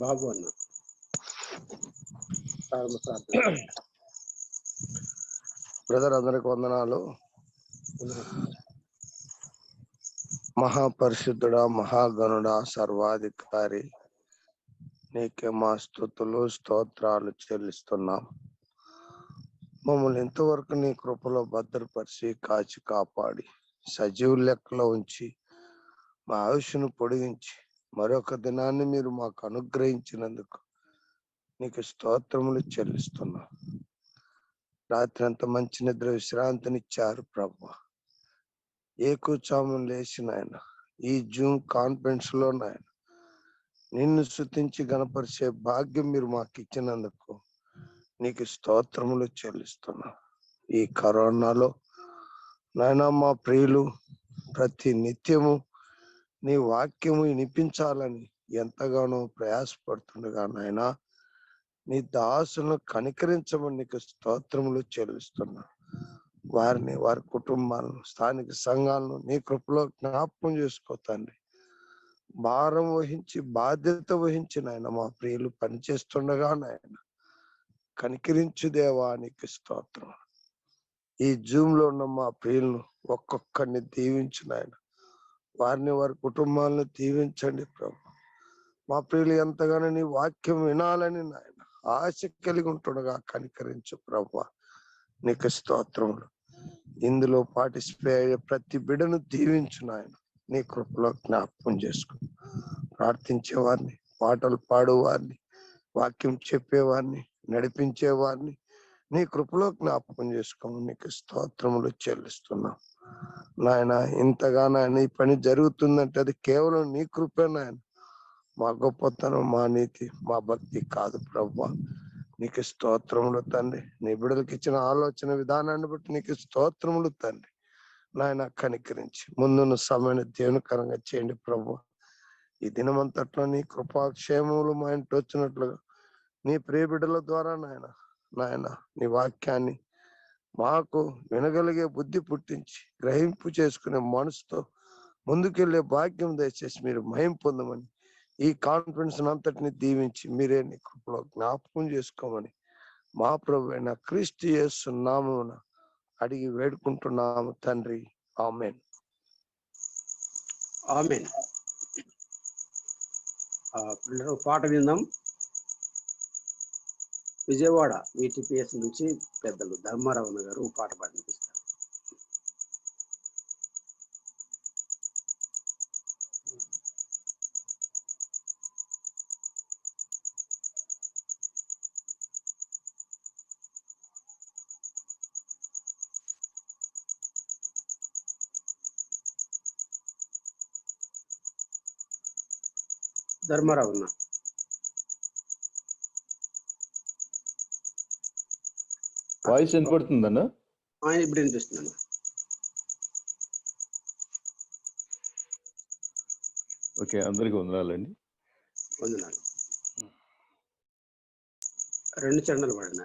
బాబు అన్న బ్రదర్, అందరికి వందనాలు. మహాపరిశుద్ధుడా, మహాగణుడా, సర్వాధికారి, నీకే మా స్తుతులు స్తోత్రాలు చెల్లిస్తున్నాం. మమ్మల్ని ఇంతవరకు నీ కృపలో భద్రపరిచి కాచి కాపాడి సజీవ లెక్కలో ఉంచి మా ఆయుష్ను పొడిగించి మరొక దినాన్ని మీరు మాకు అనుగ్రహించినందుకు నీకు స్తోత్రములు చెల్లిస్తున్నాం. రాత్రి అంత మంచి నిద్ర విశ్రాంతినిచ్చారు ప్రభు. ఏ కూర్చామును లేచిన ఆయన ఈ జూమ్ కాన్ఫరెన్స్ లో నాయన నిన్ను స్తుతించి గణపరిచే భాగ్యం మీరు మాకు ఇచ్చినందుకు నీకు స్తోత్రములు చెల్లిస్తున్నాం. ఈ కరోనాలో నాయన మా ప్రియులు ప్రతి నిత్యము నీ వాక్యము వినిపించాలని ఎంతగానో ప్రయాసపడుతుండగా నాయన నీ దాసులను కనికరించమని నీకు స్తోత్రములు చెల్లిస్తున్నా. వారిని, వారి కుటుంబాలను, స్థానిక సంఘాలను నీ కృపలో జ్ఞాపకం చేసుకోతండి. భారం వహించి బాధ్యత వహించి నాయన మా ప్రియులు పనిచేస్తుండగా నాయన కనికరించు దేవా, నీకు స్తోత్రం. ఈ జూమ్ లో ఉన్న మా ప్రియులను ఒక్కొక్కరిని దీవించు నాయన. వారిని, వారి కుటుంబాలను దీవించండి ప్రభు. మా ప్రియులు ఎంతగానో నీ వాక్యం వినాలని నాయన ఆశ కలిగి ఉంటుండగా కనికరించు ప్రభు, నీకు స్తోత్రములు. ఇందులో పార్టిసిపేట్ అయ్యే ప్రతి బిడ్డను దీవించు నాయన. నీ కృపలో జ్ఞాపకం చేసుకో. ప్రార్థించేవారిని, పాటలు పాడేవారిని, వాక్యం చెప్పేవారిని, నడిపించేవారిని నీ కృపలో జ్ఞాపకం చేసుకోమని నీకు స్తోత్రములు చెల్లిస్తున్నాం నాయన. ఇంతగా నాయన ఈ పని జరుగుతుందంటే అది కేవలం నీ కృపే నాయన. మా గొప్పతనం, మా నీతి, మా భక్తి కాదు ప్రభు. నీకు స్తోత్రములు తండ్రి. నీ బిడ్డలకు ఇచ్చిన ఆలోచన విధానాన్ని బట్టి నీకు స్తోత్రములు తండ్రి. నాయన కనికరించి ముందున్న సమయాన్ని దేవునికరంగా చేయండి ప్రభు. ఈ దినమంతట్లో నీ కృపాక్షేమములు మా ఇంటి వచ్చినట్లుగా నీ ప్రియ బిడ్డల ద్వారా నాయన నీ వాక్యాన్ని మాకు వినగలిగే బుద్ధి పుట్టించి గ్రహింపు చేసుకునే మనసుతో ముందుకెళ్లే భాగ్యం దయచేసి మీరు మహిమ పొందమని, ఈ కాన్ఫరెన్స్ అంతటిని దీవించి మీరే నీ కృపలో జ్ఞాపకం చేసుకోమని మా ప్రభు అయిన క్రీస్తు యేసు నామమున అడిగి వేడుకుంటున్నాము తండ్రి. ఆమేన్. ఆమేన్. పాట విందాం. విజయవాడ VTPS నుంచి పెద్దలు ధర్మారావు గారు పాట పాడిపిస్తారు. ధర్మారావు అన్న. వాయిస్ వినపడుతుందన్నా? ఇప్పుడు వినిపిస్తుందన్న. ఓకే, అందరికీ వందనాలండి. వందనాలు. 2 చరణాలు పాడినా.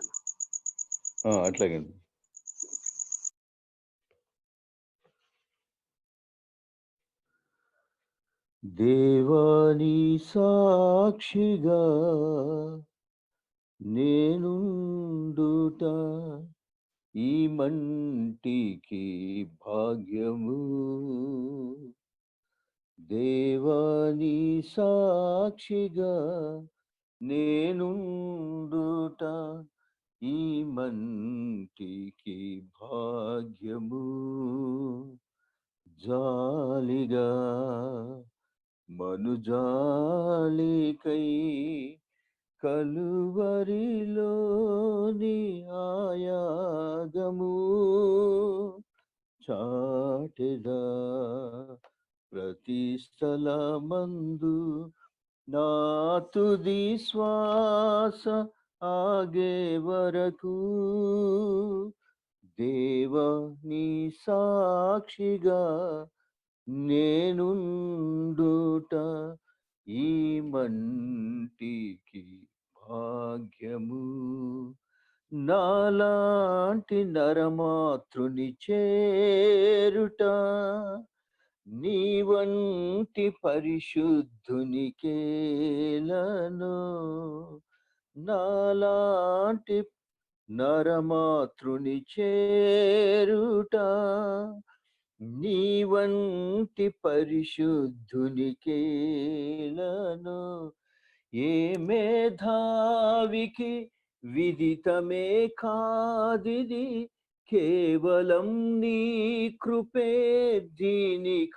అట్లాగండి. దేవాని సాక్షిగా నేనుండుట ఈ మంటికి భాగ్యము, దేవాని సాక్షిగా నేనుండుట ఈ మంటికి భాగ్యము, జాలిగా మనుజాలికై కలువరిలోని ఆయాగము చాటెదా ప్రతి స్థలమందు నా తుది శ్వాస ఆగే వరకు, దేవా నీ సాక్షిగా నేనుండుట ఈ మంటికి భాగ్యము, నాలాంటి నరమాతృని చేరుట నీ వంటి పరిశుద్ధునికేలను నాలాంటి నరమాతృని చేరుట నీ వంటి పరిశుద్ధునికేలను ఏ మేధావికి విదితమే కాదిది కేవలం నీ కృపే దీనికాధారము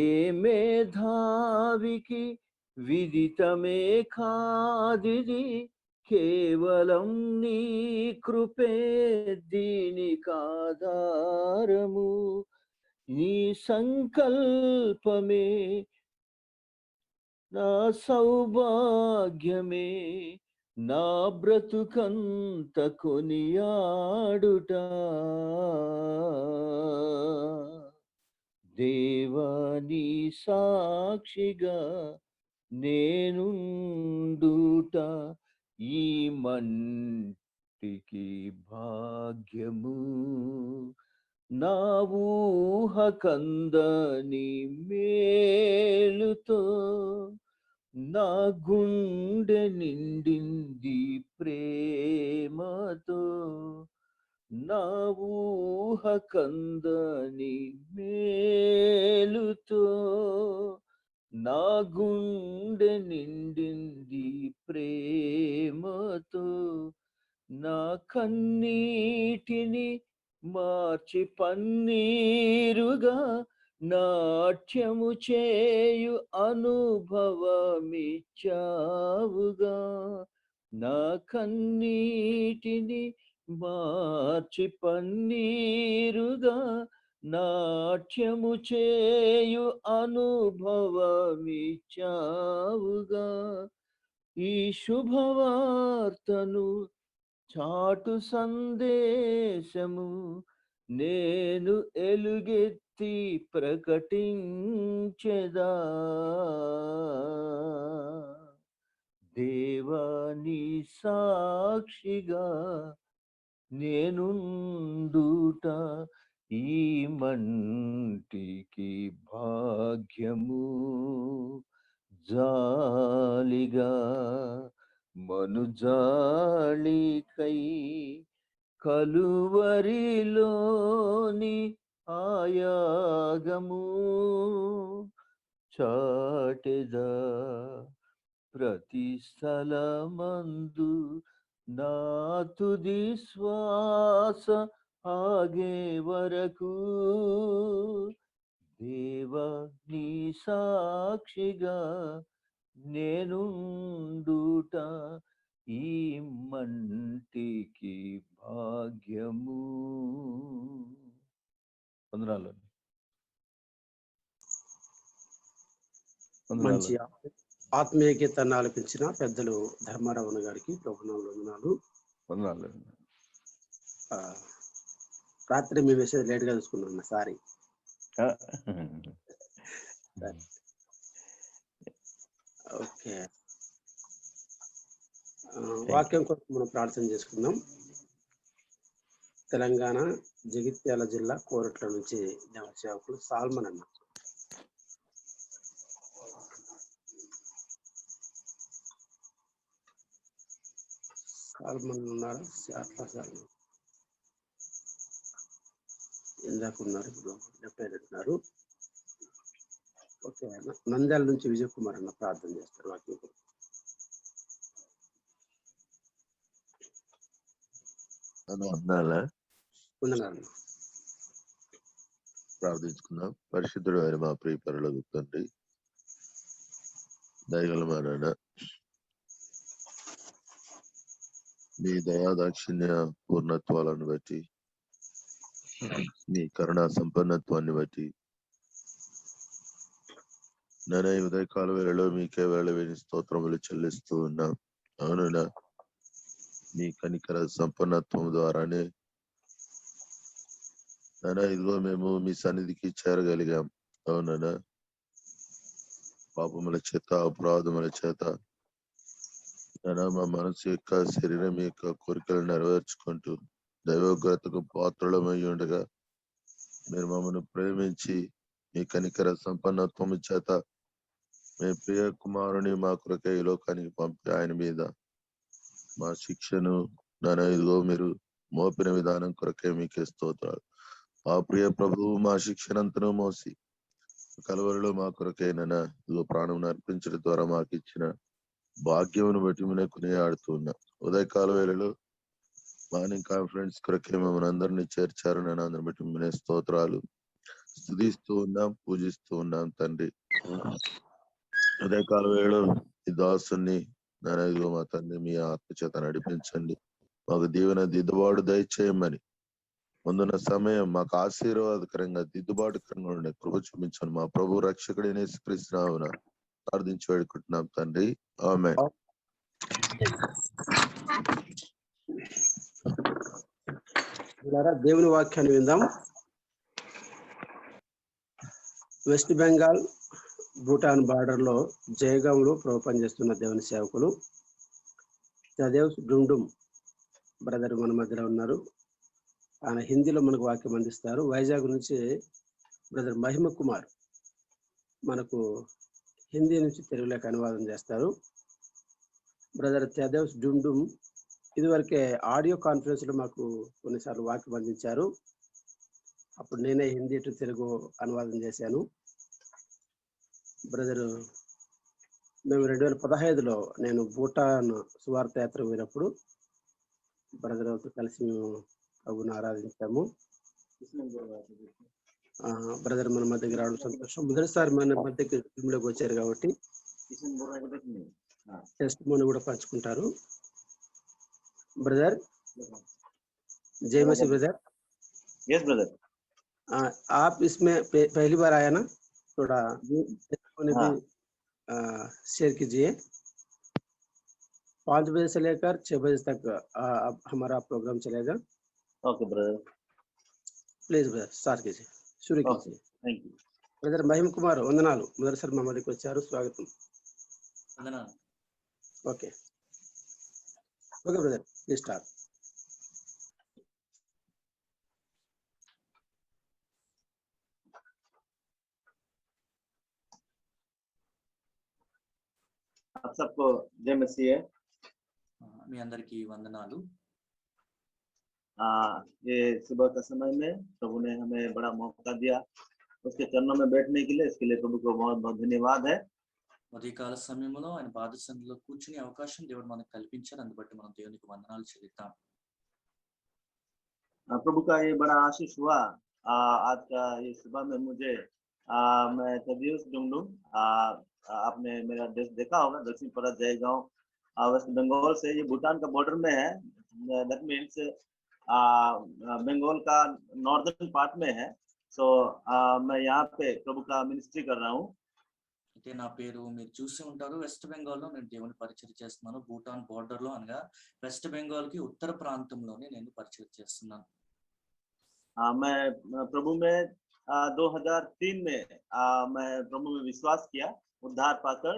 ఏ మేధావికి విదితమే కాదిది కేవలం నీ కృపే దీనికాధారము నీ సంకల్పమే నా సౌభాగ్యమే నా బ్రతుకంత కొనియాడుట దేవాని సాక్షిగా నేనుండుట ఈ మంటికి భాగ్యము నా ఊహ కందని మేలుతో నా గుండె నిండింది ప్రేమతో నా ఊహ కందని మేలుతో నా గుండె నిండింది ప్రేమతో నా కన్నీటిని మార్చి పన్నీరుగా నాట్యము చేయు అనుభవమిచ్చావుగా నా కన్నీటిని మార్చి పన్నీరుగా నాట్యము చేయు అనుభవమిచ్చావుగా ఈ శుభవార్తను చాటు సందేశము నేను ఎలుగెత్తి ప్రకటించెదా దేవాని సాక్షిగా నేనుండుట ఈ మంటికి భాగ్యము జాలిగా మనుజాళికై కలువరిలోని ఆయాగము చాటెదా ప్రతి స్థలమందు నా తుది శ్వాస ఆగే వరకు దేవా నీ సాక్షిగా నేనుండుట ఈ మంటికి భాగ్యము. వందనాలు. మంచి ఆత్మీయ గీతాన్ని ఆలపించిన పెద్దలు ధర్మారావు గారికి ప్రభునామములో వందనాలు. వందనాలు. రాత్రి మీ మెసేజ్ లేట్ గా చూసుకున్నాను, సారీ. ఓకే, వాక్యం కోసం మనం ప్రార్థన చేసుకుందాం. తెలంగాణ జగిత్యాల జిల్లా కోరట్ల నుంచి సేవకులు సాల్మన్ అన్న. సాల్మన్ ఉన్నారా? సాల్మన్ ఇందాక ఉన్నారు, ఇప్పుడు చెప్పారు. ఓకే, నంద్యాల నుంచి విజయ్ కుమార్ అన్న ప్రార్థన చేస్తారు వాక్యం. ప్రార్థించుకుందాం. పరిశుద్ధుడు అయిన మా ప్రియ పరలోక తండ్రి, దయగలమాన మీ దయాదాక్షిణ్య పూర్ణత్వాలను బట్టి, మీ కరుణా సంపన్నత్వాన్ని బట్టి నేను ఈ ఉదయకాల వేళలో మీకే వేళ వేని స్తోత్రములు చెల్లిస్తూ ఉన్నాం. అవునునా, మీ కనికర సంపన్నత్వం ద్వారానే నానా ఇదిగో మేము మీ సన్నిధికి చేరగలిగాం. అవునన్నా, పాపముల చేత అపరాధముల చేత నానా మా మనసు యొక్క శరీరం యొక్క కోరికలు నెరవేర్చుకుంటూ దైవోగ్రతకు పాత్రలమై ఉండగా మీరు మమ్మల్ని ప్రేమించి మీ కనికర సంపన్నత్వము చేత మీ ప్రియ కుమారుని మా కొరకే ఈ లోకానికి పంపి ఆయన మీద మా శిక్షను ఇదిగో మీరు మోపిన విధానం కొరకే మీకే స్తోత్రాలు. ఆ ప్రియ ప్రభువు మా శిక్షనంతను మోసి కలవరిలో మా కొరకే ఇదిగో ప్రాణం అర్పించడం ద్వారా మాకు ఇచ్చిన భాగ్యమును బట్టి మేము కొనియాడుతూ ఉన్నాం. ఉదయకాల వేళలో మార్నింగ్ కాన్ఫరెన్స్ కొరకే మమ్మల్ని అందరినీ చేర్చారు. అందరిని బట్టి మేము స్తోత్రాలు స్తుతిస్తూ ఉన్నాం, పూజిస్తూ ఉన్నాం తండ్రి. ఉదయకాల వేళలో ఈ దాసుని ఇదిగో మా తండ్రి మీ ఆత్మచేత నడిపించండి, మాకు దీవెన దిద్దుబాటు దయచేయమని, ముందున్న సమయం మాకు ఆశీర్వాదకరంగా దిద్దుబాటుకరంగా ఉండే కృప చూపించండి. మా ప్రభు రక్షకుడైన యేసుక్రీస్తునామమున ప్రార్థించి వేడుకుంటున్నాం తండ్రి, ఆమేన్. దేవుని వాక్యాన్ని విందాం. వెస్ట్ బెంగాల్ భూటాన్ బార్డర్ లో జయగాంలో ప్రభు పనిచేస్తున్న దేవుని సేవకులు తదేవ్ డుండుమ్ బ్రదర్ మన మధ్యలో ఉన్నారు. ఆయన హిందీలో మనకు వాక్యం అందిస్తారు. వైజాగ్ నుంచి బ్రదర్ మహిమ కుమార్ మనకు హిందీ నుంచి తెలుగులోకి అనువాదం చేస్తారు. బ్రదర్ తదేవ్ డుండుమ్ ఇదివరకే ఆడియో కాన్ఫరెన్స్ లో మాకు కొన్నిసార్లు వాక్యం అందించారు. అప్పుడు నేనే హిందీ టు తెలుగు అనువాదం చేశాను. బ్రదర్ మేము 2015లో నేను భూటాన్ సువార్త యాత్ర పోయినప్పుడు బ్రదర్తో కలిసి మేము ప్రభుని ఆరాధించాము. బ్రదర్ మన మధ్యకి రావడం సంతోషం. మొదటిసారి మన మధ్యకి టీంలోకి వచ్చారు కాబట్టి టెస్టిమోనీ కూడా పంచుకుంటారు. ब्रदर जय मसीह ब्रदर। Yes brother. आप इसमें पहली बार आया ना, थोड़ा भी शेयर कीजिए। 5 बजे से लेकर 6 बजे तक हमारा प्रोग्राम चलेगा। Okay brother, please brother start कीजिए, शुरू कीजिए। थैंक यू ब्रदर महिम कुमार వందనాలు. మొదటిసారి మా మధ్యకి వచ్చారు, స్వాగతం. వందనాలు. Okay okay brother please start. आप सबको जय मसीह। మీ అందరికీ వందనాలు. ये सुबह का समय में प्रभु ने हमें बड़ा मौका दिया उसके चरणों में बैठने के लिए, इसके लिए प्रभु को बहुत बहुत धन्यवाद है। ఉదయకాల సమయంలో ఆయన పాదసన్నిధిలో కూర్చునే అవకాశం దేవుడు మనకు కల్పించారు. అందుబట్టి మనం దేవునికి వందనాలు చెల్లిద్దాం. प्रभु का ये बड़ा आशीष हुआ। आज का ये सुबह में मुझे मैं तदियुस डुंगडुम, आपने मेरा देश देखा होगा, दक्षिण परत जयगांव वेस्ट बंगाल से, ये भूटान का बॉर्डर में है। दैट मीन्स बंगाल का नॉर्दर्न पार्ट में है। सो मैं यहाँ पे प्रभु का मिनिस्ट्री कर रहा हूँ। అయితే నా పేరు మీరు చూసి ఉంటారు, వెస్ట్ బెంగాల్ లో నేను దేవుని పరిచయం చేస్తున్నాను. భూటాన్ బోర్డర్ లో అనగా వెస్ట్ బెంగాల్ కి ఉత్తర ప్రాంతంలోనే నేను పరిచయం చేస్తున్నాను. मैं प्रभु में 2003 में मैं प्रभु में विश्वास किया, उद्धार पाकर।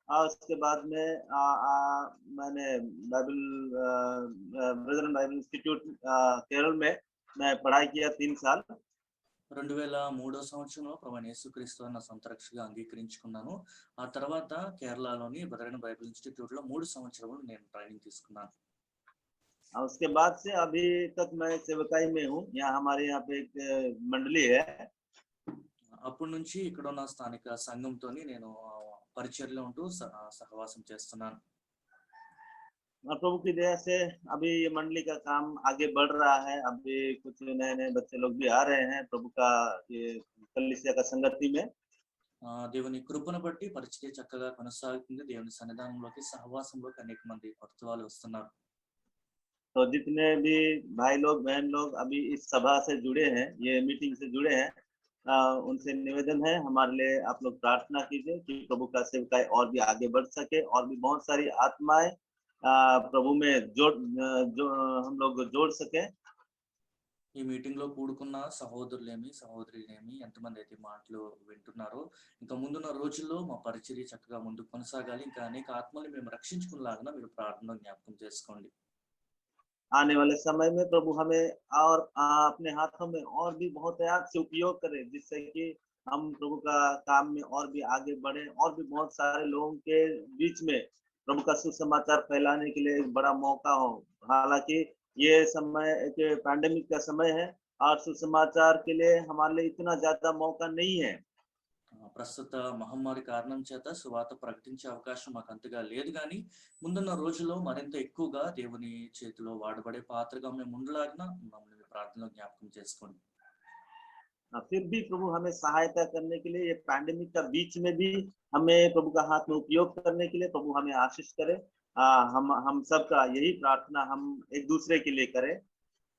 उसके बाद में मैंने Bible Brethren Bible institute Kerala में मैं पढ़ाई किया 3 साल। 2003 సంవత్సరంలో ప్రభువైన యేసుక్రీస్తు నా సొంత రక్షకుడిగా అంగీకరించుకున్నాను. ఆ తర్వాత కేరళలోని బ్రదరన్ బైబిల్ ఇన్స్టిట్యూట్ లో 3 సంవత్సరాలు నేను ట్రైనింగ్ తీసుకున్నాను. उसके बाद से अभी तक मैं सेवकाई में हूँ। यहाँ हमारे यहाँ पे एक मंडली है। అప్పటి నుంచి ఇక్కడ ఉన్న స్థానిక సంఘంతోని నేను పరిచర్లో ఉంటూ సహవాసం చేస్తున్నాను. प्रभु की दया से अभी ये मंडली का काम आगे बढ़ रहा है। अभी कुछ नए नए बच्चे लोग भी आ रहे हैं प्रभु का ये कलीसिया का संगति में। దేవుని కృపను బట్టి పరిచర్య చక్కగా కొనసాగుతుంది. దేవుని సన్నిధానంలోకి సహవాసంలోకి అనేక మంది కొత్త వాళ్ళు వస్తున్నారు. तो जितने भी भाई लोग बहन लोग अभी इस सभा से जुड़े हैं, ये मीटिंग से जुड़े हैं, उनसे निवेदन है हमारे लिए आप लोग प्रार्थना कीजिए कि प्रभु का सेवकाई और भी आगे बढ़ सके और भी बहुत सारी आत्माएं प्रभु में जो हम लोग जोड़ सके। ఈ మీటింగ్ లో కూడుకున్న సహోదరులేమి సహోదరులేమి ఎంతమంది అయితే మాటలు వింటున్నారో, ఇంకా ముందున్న రోజుల్లో మా పరిచర్య చక్కగా ముందుకు కొనసాగాలి. ఇంకా అనేక ఆత్మల్ని మేము రక్షించుకునేలాగా మీరు ప్రార్థన జ్ఞాపకం చేసుకోండి. आने वाले समय में प्रभु हमें और अपने हाथों में और भी बहुत याद से उपयोग करे, जिससे कि हम प्रभु का काम में और भी आगे बढ़े और भी बहुत सारे लोगों के बीच में प्रभु का सुसमाचार फैलाने के लिए एक बड़ा मौका हो। हालांकि ये समय एक पैंडेमिक का समय है और सुसमाचार के लिए हमारे लिए इतना ज्यादा मौका नहीं है। ప్రస్తుత మహమ్మారి కారణం చేత సువార్త ప్రకటించే అవకాశం మాకు అంతగా లేదు, కానీ ముందున్న రోజుల్లో మరింత ఎక్కువగా దేవుని చేతిలో వాడబడే పాత్రగా మేము ఉండలాగిన మమ్మల్ని ప్రార్థనలో జ్ఞాపకం చేసుకోండి. फिर भी प्रभु हमें सहायता करने के लिए ये पैंडेमिक का बीच में भी हमें प्रभु का हाथ में उपयोग करने के लिए प्रभु हमें आशीष करे। हम सबका यही प्रार्थना हम एक दूसरे के लिए करें।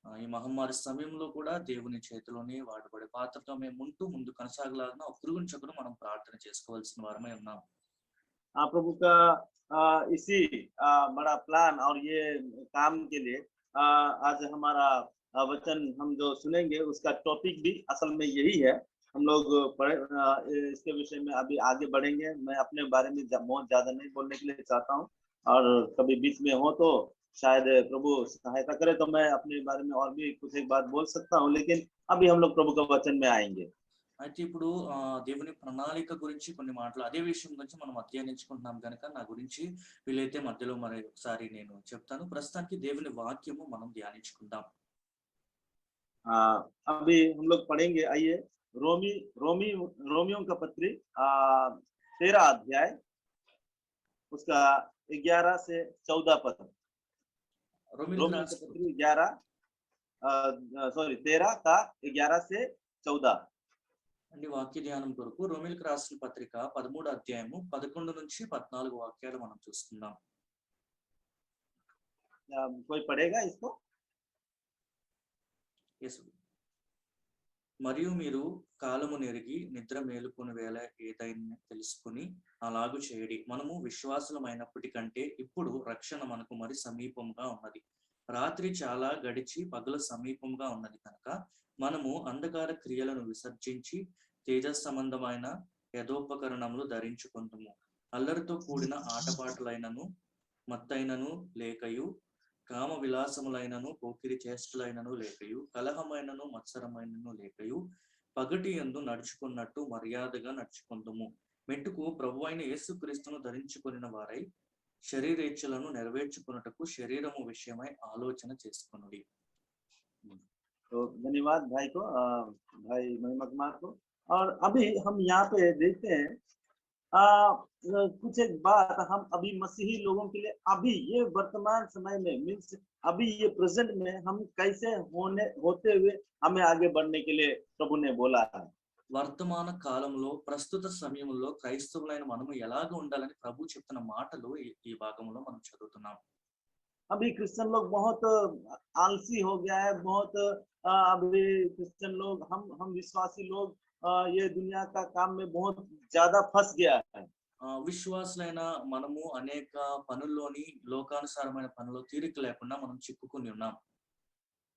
ఈ మహమ్మారి సమయంలో కూడా దేవుని చేతిలోనే వాడబడే పాత్రతో మేము ఉంటూ ముందు కొనసాగలాగిన ఒకరి గురించి ఒకరు మనం ప్రార్థన చేసుకోవాల్సిన వారమై ఉన్నాం. प्रभु का इसी बड़ा प्लान और ये काम के लिए आज हमारा वचन हम जो सुनेंगे उसका टॉपिक भी असल में यही है। हम लोग पढ़े इसके विषय में अभी आगे बढ़ेंगे। मैं अपने बारे में बहुत ज्यादा नहीं बोलने के लिए चाहता हूँ, और कभी बीच में हो तो शायद प्रभु सहायता करे तो मैं अपने बारे में और भी कुछ एक बात बोल सकता हूँ, लेकिन अभी हम लोग प्रभु का वचन में आएंगे। అయితే ఇప్పుడు దేవుని ప్రణాళిక గురించి కొన్ని మాటలు అదే విషయం గురించి మనం అధ్యయనించుకుంటున్నాం కనుక నా గురించి వీలైతే మధ్యలో మరి ఒకసారి నేను చెప్తాను. ప్రస్తుతానికి దేవుని వాక్యము మనం ధ్యానించుకుందాం. अभी हम लोग पढ़ेंगे, आइए रोमियो का पत्री 13 अध्याय उसका 11 से 14 पद। रोमियो का पत्री 13 का 11 से 14 అండి. వాక్య ధ్యానం కొరకు రోమిలకు రాసిన పత్రిక 13 అధ్యాయము 11 నుంచి 14 వాక్యాలు మనం చూస్తున్నాం. कोई पढ़ेगा इसको? మరియు మీరు కాలము నెరిగి నిద్ర మేలుకుని వేళ ఏదైనా తెలుసుకుని అలాగు చేయడి. మనము విశ్వాసులమైనప్పటికంటే ఇప్పుడు రక్షణ మనకు మరి సమీపంగా ఉన్నది. రాత్రి చాలా గడిచి పగలు సమీపంగా ఉన్నది కనుక మనము అంధకార క్రియలను విసర్జించి తేజ సంబంధమైన యథోపకరణములు ధరించుకుంటుము. అల్లరితో కూడిన ఆటపాటలైనను మత్తైనను లేకయు, కామ విలాసములైనను పోకిరి చేష్టలైనను లేకయు, కలహమైనను మత్సరమైనను లేకయు పగటి యందు నడుచుకున్నట్టు మర్యాదగా నడుచుకుందుము. మెట్టుకు ప్రభు అయిన యేసుక్రీస్తును ధరించుకొనిన వారై శరీరేచ్ఛలను నెరవేర్చుకున్నటకు శరీరము విషయమై ఆలోచన చేసుకొనుడి. तो धन्यवाद भाई को, भाई महिमा कुमार को। और अभी हम यहाँ पे देखते हैं कुछ एक बात हम अभी मसीही लोगों के लिए अभी ये वर्तमान समय में मीन्स अभी ये प्रेजेंट में हम कैसे होते हुए हमें आगे बढ़ने के लिए प्रभु ने बोला है। వర్తమాన కాలంలో ప్రస్తుత సమయంలో క్రైస్తవులైన మనము ఎలాగ ఉండాలని ప్రభు చెప్తున్న మాటలు ఈ భాగంలో మనం చదువుతున్నాం. अभी क्रिश्चियन लोग बहुत आलसी हो गया है, बहुत अभी क्रिश्चियन लोग हम विश्वासी लोग ये दुनिया का काम में बहुत ज्यादा फंस गया है। విశ్వాసులైన మనము అనేక పనుల్లోని లోకానుసారమైన పనుల్లో తీరిక లేకుండా మనం చిక్కుకుని ఉన్నాం.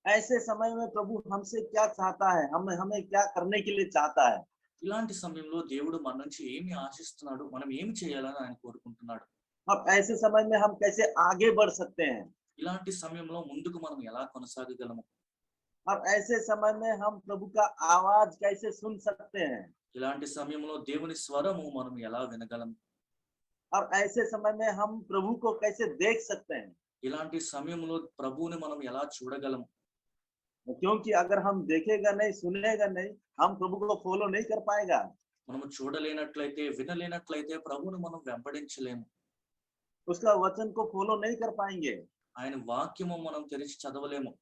ऐसे समय में प्रभु हमसे क्या चाहता है, हमें क्या करने के लिए चाहता है। ఇలాంటి సమయంలో దేవుడు మన నుంచి ఏమి ఆశిస్తున్నాడు, మనం ఏమి చేయాలని ఆయన కోరుకుంటున్నాడు. अब ऐसे समय में हम कैसे आगे बढ़ सकते हैं, ఇలాంటి సమయంలో ముందుకు మనం ఎలా కొనసాగగలము. अब ऐसे समय में हम प्रभु का आवाज कैसे सुन सकते हैं, ఇలాంటి సమయంలో దేవుని స్వరము మనం ఎలా వినగలం. और ऐसे समय में हम प्रभु को कैसे देख सकते हैं, ఇలాంటి సమయంలో ప్రభువుని మనం ఎలా చూడగలం. क्योंकि अगर हम देखेगा नहीं सुनेगा नहीं हम प्रभु को फॉलो नहीं कर पाएगा। మనము చూడలేనట్లయితే వినలేనట్లయితే ప్రభువుని మనం వెంబడించలేము. उसका वचन को फॉलो नहीं कर पाएंगे। ఆయన వాక్యము మనం తెరిచి చదవలేము.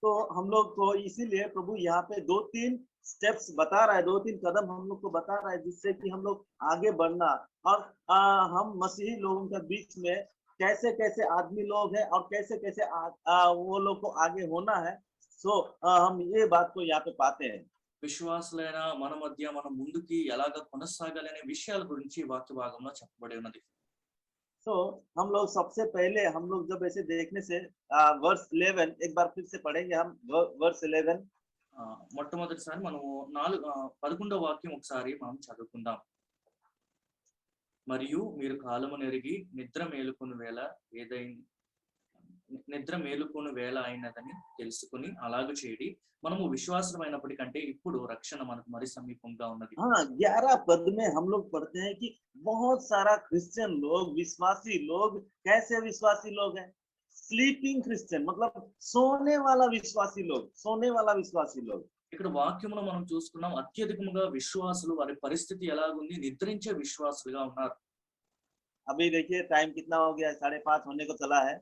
तो हम लोग को इसीलिए प्रभु यहाँ पे 2-3 स्टेप्स बता रहा है, 2-3 कदम हम लोग को बता रहा है, जिससे कि हम लोग आगे बढ़ना और हम मसीही लोगों के बीच में कैसे कैसे आदमी लोग हैं और कैसे कैसे वो लोग को आगे होना है। सो हम ये बात को यहाँ पे पाते हैं। విశ్వాసులైన మన మధ్య మనం ముందుకి ఎలాగ కొనసాగాలనే విషయాల గురించి వాక్య భాగంలో చెప్పబడి ఉన్నది. तो हम लोग सबसे पहले हम लोग जब ऐसे देखने से वर्स 11 एक बार फिर से पढ़ेंगे हम वर्स 11। మొట్టమొదటిసారి మనము 11వ వాక్యం ఒకసారి మనం చదువుకుందాం. మరియు మీరు కాలము నెరిగి నిద్ర మేలుకుని వేళ నిద్ర మేలుకొని వేళ అయినదని తెలుసుకుని అలాగు చేయడి మనము విశ్వాసమైనప్పటికంటే ఇప్పుడు రక్షణ మనకు మరి సమీపంగా ఉన్నది. हाँ 11 पद में हम लोग पढ़ते हैं कि बहुत सारा क्रिश्चियन लोग विश्वासी लोग कैसे विश्वासी लोग हैं, स्लीपिंग क्रिश्चियन मतलब सोने वाला विश्वासी लोग, सोने वाला विश्वासी लोग। ఇక్కడ వాక్యమును మనం చూసుకున్నాం, అత్యధికముగా విశ్వాసులు వారి పరిస్థితి ఎలాగుంది, నిద్రించే విశ్వాసులుగా ఉన్నారు. अभी देखिए टाइम कितना हो गया है, 5:30 होने को चला है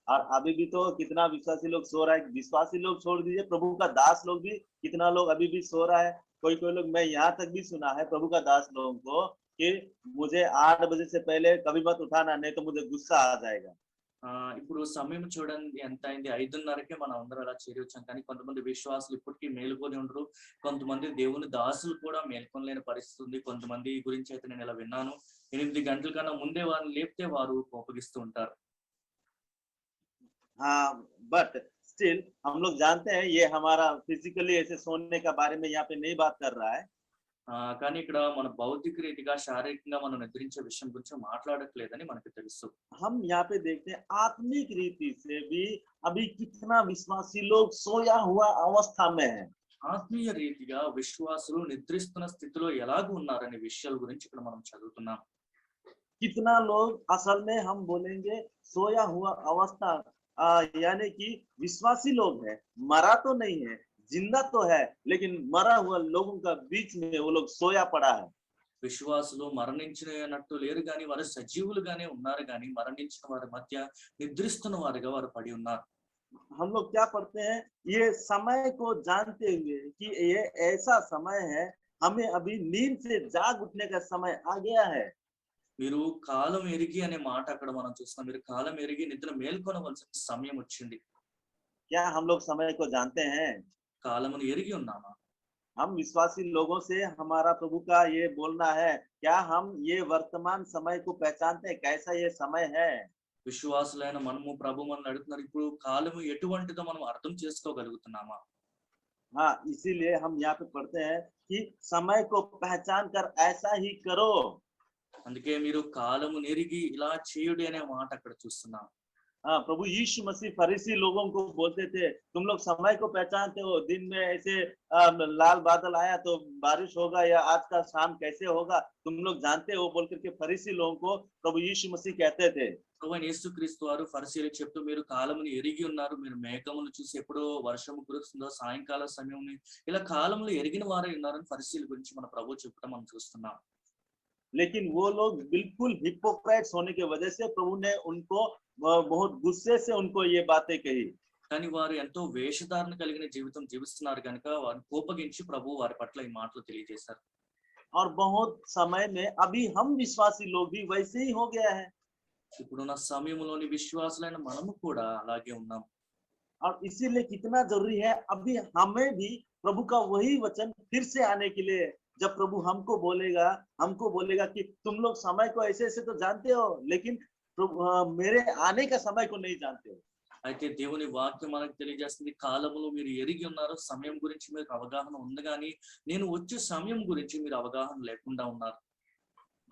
और अभी भी तो कितना विश्वासी लोग सो रहा है। विश्वासी लोग छोड़ दीजिए, प्रभु का दास लोग भी कितना लोग अभी भी सो रहा है। कोई कोई लोग, मैं यहाँ तक भी सुना है प्रभु का दास लोगों को कि मुझे 8 बजे से पहले कभी मत उठाना, नहीं तो मुझे गुस्सा आ जाएगा। ఇప్పుడు సమయం చూడండి ఎంత అయింది, 5:30కే మనం అందరూ అలా చేరి వచ్చాం. కానీ కొంతమంది విశ్వాసులు ఇప్పటికీ మేలుకొని ఉండరు, కొంతమంది దేవుని దాసులు కూడా మేల్కొనలేని పరిస్థితి ఉంది. కొంతమంది గురించి అయితే నేను ఇలా విన్నాను, 8 గంటల కన్నా ముందే వారిని లేపితే వారు కోపగిస్తూ ఉంటారు. हाँ बट स्टिल हम लोग जानते हैं ये हमारा फिजिकली ऐसे सोने का बारे में यहाँ पे नहीं बात कर रहा है। కానీ ఇక్కడ మన భౌతిక రీతిగా శారీరకంగా మనం నిద్రించే విషయం గురించి మాట్లాడట్లేదని మనకు తెలుసు. हम यहाँ पे देखते हैं आत्मिक रीति से भी अभी कितना विश्वासी लोग सोया हुआ अवस्था में है। ఆత్మీయ రీతిగా విశ్వాసులు నిద్రిస్తున్న స్థితిలో ఎలాగూ ఉన్నారనే విషయాల గురించి ఇక్కడ మనం చదువుతున్నాం. कितना लोग असल में हम बोलेंगे सोया हुआ अवस्था यानी कि विश्वासी लोग है, मरा तो नहीं है, जिंदा तो है, लेकिन मरा हुआ लोगों का बीच में वो लोग सोया पड़ा है। విశ్వాసులు మరణించినట్టు లేరు కానీ వారు సజీవులుగానే ఉన్నారు, కానీ మరణించిన వారి మధ్య నిద్రిస్తున్న వారిగా వారు పడి ఉన్నారు. हम लोग क्या पढ़ते हैं, ये समय को जानते हुए कि ये ऐसा समय है, हमें अभी नींद से जाग उठने का समय आ गया है। మీరు కాలం ఎరిగి అనే మాట అక్కడ మనం చూస్తాం. మీరు కాలం ఎరిగి నిద్ర మేల్కొనవలసిన సమయం వచ్చింది. क्या हम लोग समय को जानते हैं? కాలమును ఎరిగి ఉన్నామా? हम विश्वासी लोगों से हमारा प्रभु का ये बोलना है, क्या हम ये वर्तमान समय को पहचानते हैं, कैसा ये समय है? విశ్వాసులైన మనము ప్రభు మనల్ని అడుగుతున్నారు, ఇప్పుడు కాలము ఎటువంటిదో మనం అర్థం చేసుకోగలుగుతున్నామా? हाँ, इसीलिए हम यहाँ पे पढ़ते हैं कि समय को पहचान कर ऐसा ही करो। అందుకే మీరు కాలము నెరిగి ఇలా చేయుడి అనే మాట అక్కడ చూస్తున్నాం. हाँ, प्रभु यीशु मसीह फरीसी लोगों को बोलते थे, तुम लोग समय को पहचानते हो, दिन में ऐसे लाल बादल आया तो बारिश होगा या आज का शाम कैसे होगा, तुम लोग जानते हो बोल करके फरीसी लोगों को प्रभु यीशु मसीह कहते थे। ప్రభువైన యేసుక్రీస్తు వారు ఫరిసీయులకు చెప్తూ, మీరు కాలమును ఎరిగి ఉన్నారు, మీరు మేఘమును చూసి ఎప్పుడో వర్షము కురుస్తుందో సాయంకాల సమయం ఇలా కాలములు ఎరిగిన వారే ఉన్నారని ఫరిసీయుల గురించి మన ప్రభు చెప్పడం మనం చూస్తున్నాం. लेकिन वो लोग बिल्कुल हिपोक्राइट्स होने की वजह से प्रभु ने उनको बहुत गुस्से से उनको ये बातें कही। కానీ వారు ఎంతో వేషధారణ కలిగిన జీవితం జీవిస్తున్నారు కనుక వారిని కోపగించి ప్రభు వారి పట్ల ఈ మాటలు తెలియజేశారు. और बहुत समय में अभी हम विश्वासी लोग भी वैसे ही हो गया है। ఇప్పుడున్న సమయంలోని విశ్వాసులైన మనము కూడా అలాగే ఉన్నాం. और इसीलिए कितना जरूरी है अभी हमें भी प्रभु का वही वचन फिर से आने के लिए, जब प्रभु हमको बोलेगा कि तुम लोग समय को ऐसे ऐसे तो जानते हो, लेकिन मेरे आने का समय को नहीं जानते हो। అయితే దేవుని వాక్యం మనకు తెలియజేస్తుంది, కాలములు మీరు ఎరిగి ఉన్నారు, సమయం గురించి మీకు అవగాహన ఉంది, కానీ నేను వచ్చే సమయం గురించి మీరు అవగాహన లేకుండా ఉన్నారు.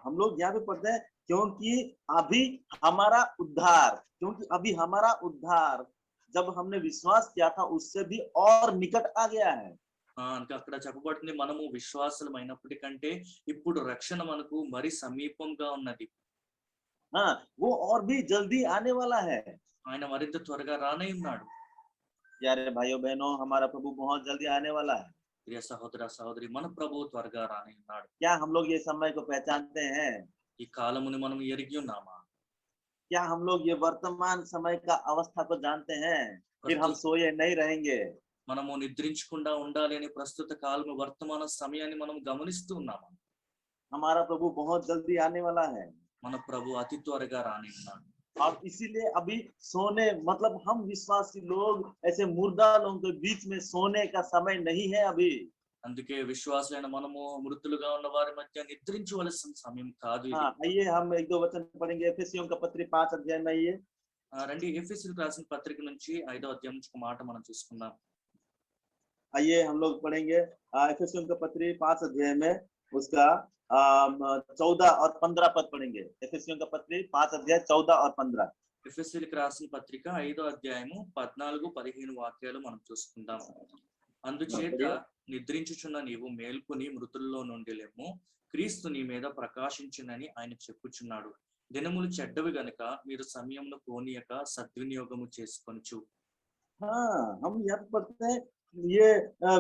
हम लोग यहाँ पे पढ़ते हैं क्योंकि अभी हमारा उद्धार जब हमने विश्वास किया था उससे भी और निकट आ गया है। ఇంకా అక్కడ చెప్పబడుతుంది, మనము విశ్వాసులమైనప్పటికంటే ఇప్పుడు రక్షణ మనకు మరి సమీపంగా ఉన్నది. हाँ, वो और भी जल्दी आने वाला है। ఆయన మరింత త్వరగా రానై ఉన్నాడు. यारे भाइयों बहनों, हमारा प्रभु बहुत जल्दी आने वाला है। ప్రియ సహోదర సహోదరి, మన ప్రభు త్వరగా రానై ఉన్నాడు. क्या हम लोग ये समय को पहचानते हैं? ఈ కాలముని మనం ఎరిగి ఉన్నామా? क्या हम लोग ये वर्तमान समय का अवस्था को जानते हैं? फिर हम सोए नहीं रहेंगे। మనము నిద్రించకుండా ఉండాలి అనే ప్రస్తుత కాలము వర్తమాన సమయాన్ని మనం గమనిస్తూ ఉన్నామా? हमारा प्रभु बहुत जल्दी आने वाला है। మన ప్రభు అతి త్వరగా రానై ఉన్నాడు. और इसीलिए अभी सोने मतलब हम विश्वासी लोग ऐसे मुर्दा लोगों के बीच में सोने का समय नहीं है अभी। అందుకే విశ్వాసులైన మనము మృతులుగా ఉన్న వారి మధ్య నిద్రించవలసిన సమయం కాదు ఇది. हाँ, आइए हम 1-2 वचन पढ़ेंगे। एफेसियों का पत्री 5 अध्याय में आइए। రండి, ఎఫెసీయులకు రాసిన పత్రిక నుంచి 5వ అధ్యాయం నుంచి ఒక మాట మనం చూసుకుందాం. आइए हम लोग पढ़ेंगे एफेसियों का पत्री 5 अध्याय में उसका 14 और 15 पद पढ़ेंगे। एफेसियों का पत्री 5 अध्याय 14 और 15। ఎఫెసీయులకు రాసిన పత్రిక 5వ అధ్యాయము 14-15 వాక్యాలు మనం చూసుకుందాం. అందుచేత నిద్రించుచున్న నీవు మేల్కొని మృతుల్లో నుండి లెమ్ము, క్రీస్తు నీ మీద ప్రకాశించునని ఆయన చెప్పుచున్నాడు. దినములు చెడ్డవి గనుక మీరు సమయమును పోనీయక సద్వినియోగము చేసుకొనుచు. हाँ, हम यहाँ पे पढ़ते हैं ये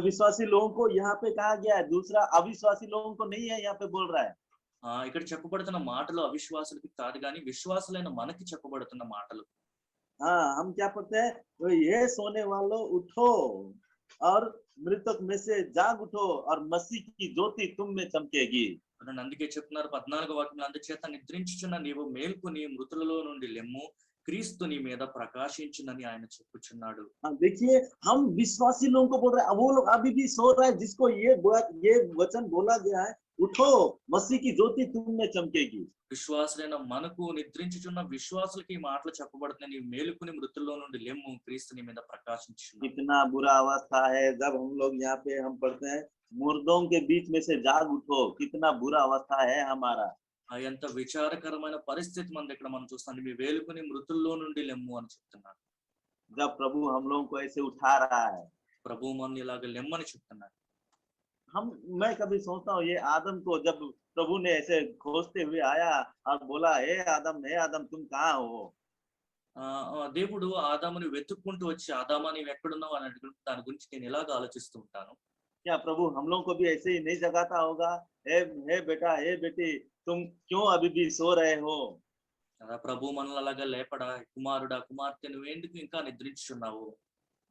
विश्वासी लोगों को यहाँ पे कहा गया है, दूसरा अविश्वासी लोगों को नहीं है, यहाँ पे बोल रहा है। ఇక్కడ చెప్పబడుతున్న మాటలు అవిశ్వాసులకి కాదు కానీ విశ్వాసులైన మనకి చెప్పబడుతున్న మాటలు. हाँ, हम क्या पढ़ते हैं, तो ये सोने वालों उठो और मृतक में से जाग उठो और मसीह की ज्योति तुम में चमकेगी। అందుకే చెప్తున్నారు 14వ వాక్యంలో, అందుచేత నిద్రించుచున్న నీవు మేల్కొని మృతులలో నుండి లెమ్ము, క్రీస్తు నీ మీద ప్రకాశించునని ఆయన చెప్పుచున్నాడు. देखिए हम विश्वासी लोगों को बोल रहे हैं, वो लोग अभी भी सो रहा है, जिसको ये वचन बोला गया है, उठो मसीह की ज्योति तुम में चमकेगी। విశ్వాసులైన మనకు, నిద్రించుచున్న విశ్వాసులకి ఈ మాటలు చెప్పబడుతున్నాయి, నీవు మేలుకుని మృతుల్లో నుండి లెమ్ము, క్రీస్తు నీ మీద ప్రకాశించును. कितना बुरा अवस्था है जब हम लोग यहाँ पे हम पढ़ते हैं मुर्दों के बीच में से जाग उठो, कितना बुरा अवस्था है हमारा। ఎంత విచారకరమైన పరిస్థితి మన దగ్గర మనం చూస్తాం. మీ వేలుకుని మృతుల్లో నుండి లెమ్ము అని చెప్తున్నాడు. जब प्रभु हम लोगों को ऐसे उठा रहा है, ప్రభు మన ఇలాగ లెమ్మని చెప్తున్నాడు. मैं कभी सोचता हूँ ये आदम को जब प्रभु ने ऐसे खोजते हुए आया और बोला, हे आदम तुम कहाँ हो? దేవుడు ఆదాముని వెతుక్కుంటూ వచ్చి, ఆదామా నీవు ఎక్కడున్నావు అని అడిగిన దాని గురించి నేను ఇలాగ ఆలోచిస్తూ ఉంటాను. क्या प्रभु हम लोगों को भी ऐसे ही नहीं जगाता होगा, हे बेटा हे बेटी तुम क्यों अभी भी सो रहे हो? ప్రభు మనల్ని అలాగా లేపడా, కుమారుడా కుమార్తె నువ్వేందుకు ఇంకా నిద్రించుచున్నావు?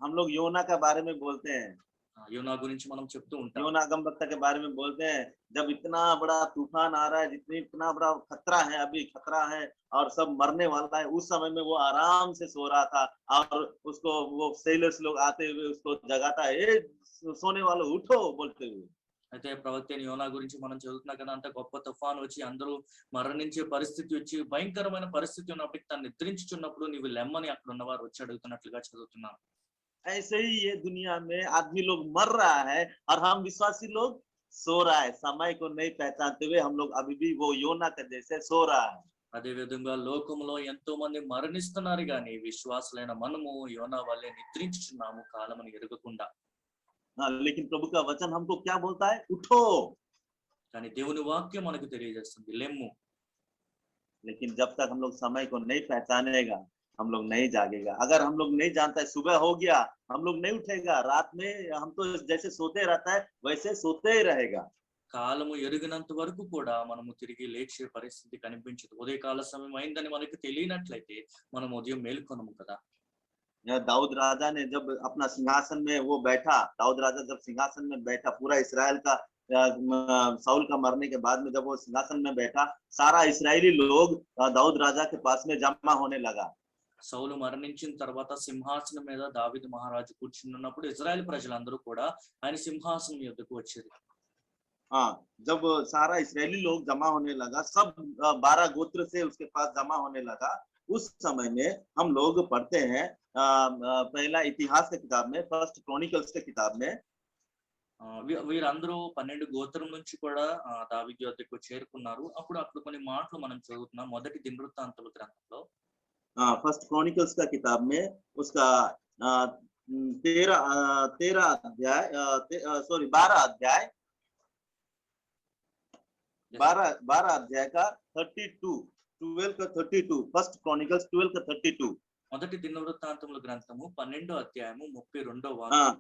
हम लोग योना के बारे में बोलते हैं, యోనా గురించి మనం చెప్తూ ఉంటాం. योना अगमवक्ता के बारे में बोलते हैं, जब इतना बड़ा तूफान आ रहा है, इतना बड़ा खतरा है, अभी खतरा है और सब मरने वाला है, उस समय में वो आराम से सो रहा था और उसको वो सेलर्स लोग आते हुए उसको जगाता है, सोने वालों उठो बोलते हुए। అయితే ప్రవక్త యోనా గురించి మనం చదువుతున్నా కదా, అంత గొప్ప తుఫాన్ వచ్చి అందరూ మరణించే పరిస్థితి వచ్చి భయంకరమైన పరిస్థితి ఉన్నప్పటికీ తను నిద్రించుచున్నప్పుడు నీవు లెమ్మని అక్కడ ఉన్నవారు వచ్చి అడుగుతున్నట్లుగా చదువుతున్నాం. ऐसे ही ये दुनिया में आदमी लोग मर रहा है और हम विश्वासी लोग सो रहा है, समय को नहीं पहचानते हुए हम लोग अभी भी वो योना के जैसे सो रहा है। అదే విధంగా లోకంలో ఎంతో మంది మరణిస్తున్నారు గాని విశ్వాసులైన మనము యోనా వల్లే నిద్రించుచున్నాము కాలమని ఎరగకుండా. लेकिन प्रभु का वचन हमको क्या बोलता है, उठो। కానీ దేవుని వాక్యం మనకు తెలియజేస్తుంది లెమ్ము. लेकिन जब तक हम लोग समय को नहीं पहचानेगा हम लोग नहीं जागेगा। अगर हम लोग नहीं जानता है, सुबह हो गया हम लोग नहीं उठेगा, रात में हम तो जैसे सोते रहता है वैसे सोते ही रहेगा। కాలము ఎరిగినంత వరకు కూడా మనము తిరిగి లేచే పరిస్థితి కనిపించదు. ఉదయకాల సమయం అయిందని మనకి తెలియనట్లయితే మనం ఉదయం మేల్కొనము కదా. दाऊद राजा ने जब अपना सिंहासन में वो बैठा, दाऊद राजा जब सिंहासन में बैठा, पूरा इसराइल का साउल का मरने के बाद में जब वो सिंहासन में बैठा, सारा इस्राएली लोग दाऊद राजा के पास में जमा होने लगा। సౌలు మరణించిన తర్వాత సింహాసనం మీద దావీదు మహారాజు కూర్చున్నప్పుడు ఇజ్రాయెల్ ప్రజలందరూ కూడా ఆయన సింహాసనం యొద్దకు వచ్చారు. हाँ, जब सारा इस्राएली लोग जमा होने लगा, सब 12 गोत्र से उसके पास जमा होने लगा, उस समय में हम लोग पढ़ते हैं पहला इतिहास के किताब में, फर्स्ट क्रॉनिकल्स के किताब में, వీరందరూ 12 గోత్రం నుంచి కూడా దావీదు యొద్దకు చేరుకున్నారు. అప్పుడు అక్కడ కొన్ని మాటలు మనం చదువుతున్నాం. మొదటి దినవృత్తాంతముల గ్రంథంలో फर्स्ट क्रॉनिकल्स का किताब में उसका 12 अध्याय 12 अध्याय का 12 का 32, फर्स्ट क्रॉनिकल्स 12 का 32। మొదటి దినవృత్తాంతముల గ్రంథము 12వ అధ్యాయము 32వ వాక్యం.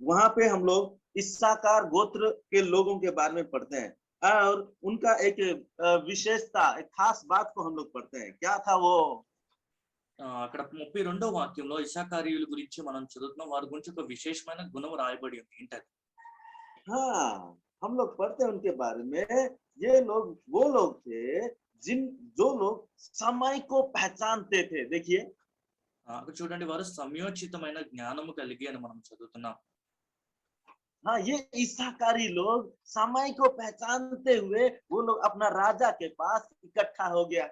वहां पे हम लोग इस्साकार गोत्र के लोगों के बारे में पढ़ते हैं और उनका एक विशेषता, एक खास बात को हम लोग पढ़ते हैं। क्या था वो? అక్కడ 32వ వాక్యంలో ఇశ్శాఖారీయుల గురించి మనం చదువుతున్నాం. వారి గురించి ఒక విశేషమైన గుణం రాయబడి ఉంది. ఏంటది? हाँ, हम लोग पढ़ते हैं उनके बारे में। ये लोग वो लोग थे जो लोग समय को पहचानते थे। देखिए అక్కడ చూడండి, వారు సమయోచితమైన జ్ఞానము కలిగి అని మనం చదువుతున్నాం. हाँ, ये इस्साकारी लोग समय को पहचानते हुए वो लोग अपना राजा के पास इकट्ठा हो गया।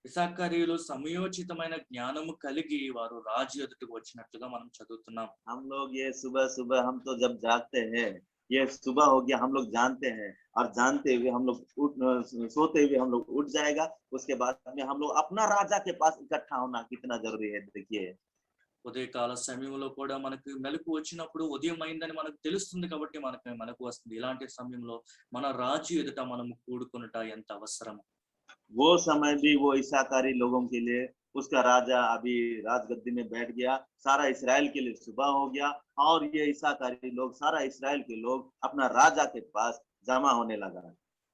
ఇశ్శాఖారీయులు సమయోచితమైన జ్ఞానము కలిగి వారు రాజు ఎదుటకు వచ్చినట్లుగా మనం చదువుతున్నాం. हम लोग ये सुबह सुबह हम तो जब जागते हैं ये सुबह हो गया, हम लोग जानते हैं, और जानते हुए हम लोग सोते हुए हम लोग उठ जाएगा। उसके बाद में हम लोग अपना राजा के पास इकट्ठा होना कितना जरूरी है, देखिए। ఉదయకాల సమయంలో కూడా మనకు మెలకు వచ్చినప్పుడు ఉదయం అయిందని మనకు తెలుస్తుంది కాబట్టి మనకు మెలకు వస్తుంది. ఇలాంటి సమయంలో మన రాజు ఎదుట మనం కూడుకొనుట ఎంత అవసరము. वो समय भी वो इसाकारी लोगों के लिए, उसका राजा अभी राजगद्दी में बैठ गया, सारा इस्राएल के लिए सुबह हो गया, और ये इसाकारी लोग, सारा इस्राएल के लोग अपना राजा के पास जमा होने लगा।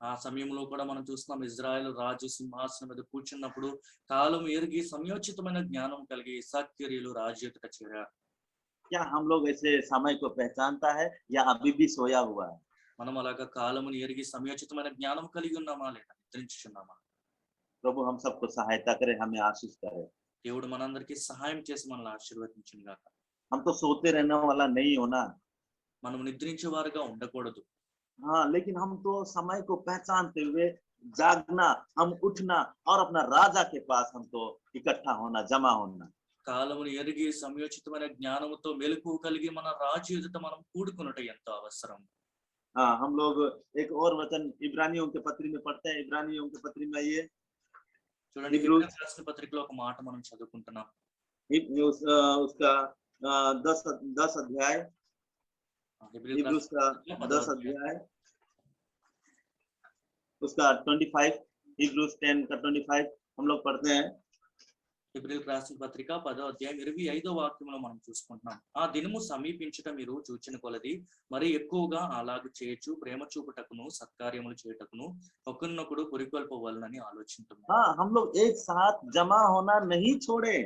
ఆ సమయంలో కూడా మనం చూస్తున్నాం, ఇజ్రాయెల్ రాజు సింహాసనం మీద కూర్చున్నప్పుడు కాలం ఎరిగి సమయోచితమైన జ్ఞానం కలిగి ఇస్సాకరీయులు రాజు ఎదుట చేరారు. क्या हम लोग ऐसे समय को पहचानता है या अभी भी सोया हुआ है? మనం అలాగా కాలమును ఎరిగి సమయోచితమైన జ్ఞానం కలిగి ఉన్నామా లేదా నిద్రించుచున్నామా? प्रभु हम सबको सहायता करे, हमें आशीष करे। దేవుడు మనందరికీ సహాయం చేసి మనల్ని ఆశీర్వదించును గాక. हम तो सोते रहने वाला नहीं होना, మనం నిద్రించే వారుగా ఉండకూడదు. हाँ, लेकिन हम तो समय को पहचानते हुए जागना, हम उठना, और अपना राजा के पास हमको इकट्ठा होना, जमा होना। కాలమును ఎరిగి సమయోచితమైన జ్ఞానముతో మెలకువ కలిగి మన రాజు ఎదుట మనం కూడుకొనుట ఎంతో అవసరం. हाँ, हम लोग एक और वचन इब्रानियों के पत्री में पढ़ते हैं। इब्रानियों के पत्री में ये చూడండి, హెబ్రీయులకు రాసిన పత్రికలో ఒక మాట మనం చదువుకుంటున్నాం. उसका 10 अध्याय, హెబ్రీయులకు हिब्रूस రాసిన का పత్రిక 10 अध्याय, उसका 25, हिब्रूस 10 का 25 हम लोग पढ़ते हैं। హెబ్రీయులకు రాసిన పత్రిక 10వ అధ్యాయం 25వ వాక్యంలో మనం చూసుకుంటున్నాం. ఆ దినము సమీపించుట మీరు చూచిన కొలది మరి ఎక్కువగా అలాగు చేయొచ్చు, ప్రేమ చూపుటకును సత్కార్యములు చేయుటకును ఒకరినొకడు పురికొల్పవలనని ఆలోచించుతున్నాం. हाँ, हम लोग एक साथ जमा होना नहीं छोड़े।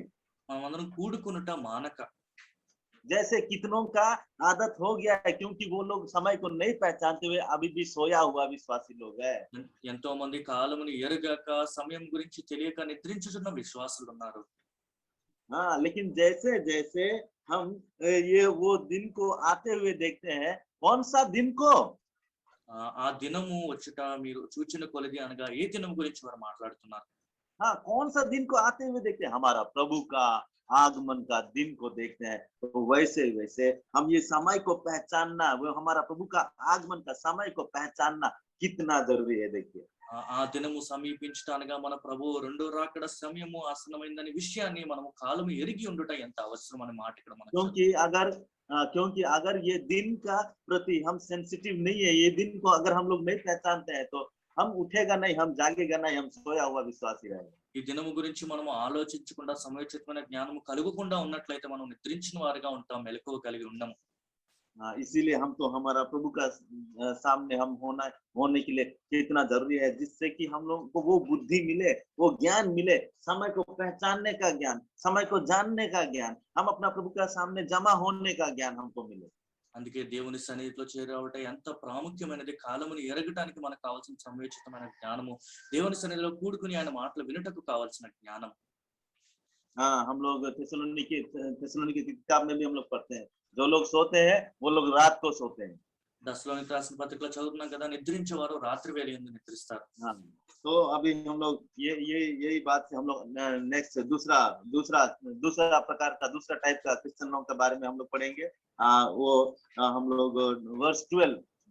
మనమందరం కూడుకొనుట మానక. जैसे कितनों का आदत हो गया है, क्योंकि वो लोग समय को नहीं पहचानते हुए अभी भी सोया हुआ विश्वासी लोग है। ఎంతో మంది కాలముని ఎరుగక సమయం గురించి తెలియక నిద్రించుచున్న విశ్వాసులు ఉన్నారు. हाँ, लेकिन जैसे जैसे हम ये वो दिन को आते हुए देखते हैं, कौन सा दिन को? ఆ దినము వచ్చుట మీరు చూచిన కొలది అనగా ఏ దినం గురించి వారు మాట్లాడుతున్నారు? हाँ, कौन सा दिन को आते हुए देखते हैं? हमारा प्रभु का आगमन का दिन को देखते हैं। तो वैसे वैसे हम ये समय को पहचानना, वो हमारा प्रभु का आगमन का समय को पहचानना कितना जरूरी है, देखिए। ఆ దినము సమీపించటానగా మన ప్రభు రెండో రాకడ సమయము ఆసన్నమైందనే విషయాన్ని మనము కాలము ఎరిగి ఉండుట ఎంత అవసరం అనే మాట ఇక్కడ మనం क्योंकि अगर ये दिन का प्रति हम सेंसिटिव नहीं है, ये दिन को अगर हम लोग नहीं पहचानते हैं, तो हम उठेगा नहीं, हम जागेगा नहीं, हम सोया हुआ विश्वासी रहेगा। ఈ దినము గురించి మనము ఆలోచించకుండా సమయోచితమైన జ్ఞానము కలుగకుండా ఉన్నట్లయితే మనం నిద్రించిన వారుగా ఉంటాం, మెలకువ కలిగి ఉండము. इसीलिए हम तो हमारा प्रभु का सामने हम होने के लिए कितना जरूरी है, जिससे कि हम लोग को वो बुद्धि मिले, वो ज्ञान मिले, समय को पहचानने का ज्ञान, समय को जानने का ज्ञान, हम अपना प्रभु का सामने जमा होने का ज्ञान हमको मिले। అందుకే దేవుని సన్నిధిలో చేరవట ఎంత ప్రాముఖ్యమైనది. కాలముని ఎరగటానికి మనకు కావాల్సిన సమయోచితమైన జ్ఞానము, దేవుని సన్నిధిలో కూడుకుని ఆయన మాటలు వినుటకు కావాల్సిన జ్ఞానం. हाँ, हम लोग थिस्सलुनीके की किताब में भी हम लोग पढ़ते हैं, जो लोग सोते हैं वो लोग रात को सोते हैं। దశలోనికి రాసిన పత్రికలో చదువుతున్నాం కదా, నిద్రించేవారు రాత్రి వేళ యందు నిద్రిస్తారు. हाँ, तो अभी हम लोग यही बात से हम लोग नेक्स्ट दूसरा प्रकार का, दूसरा टाइप का क्रिश्चियनों के बारे में हम लोग पढ़ेंगे। वो हम लोग वर्स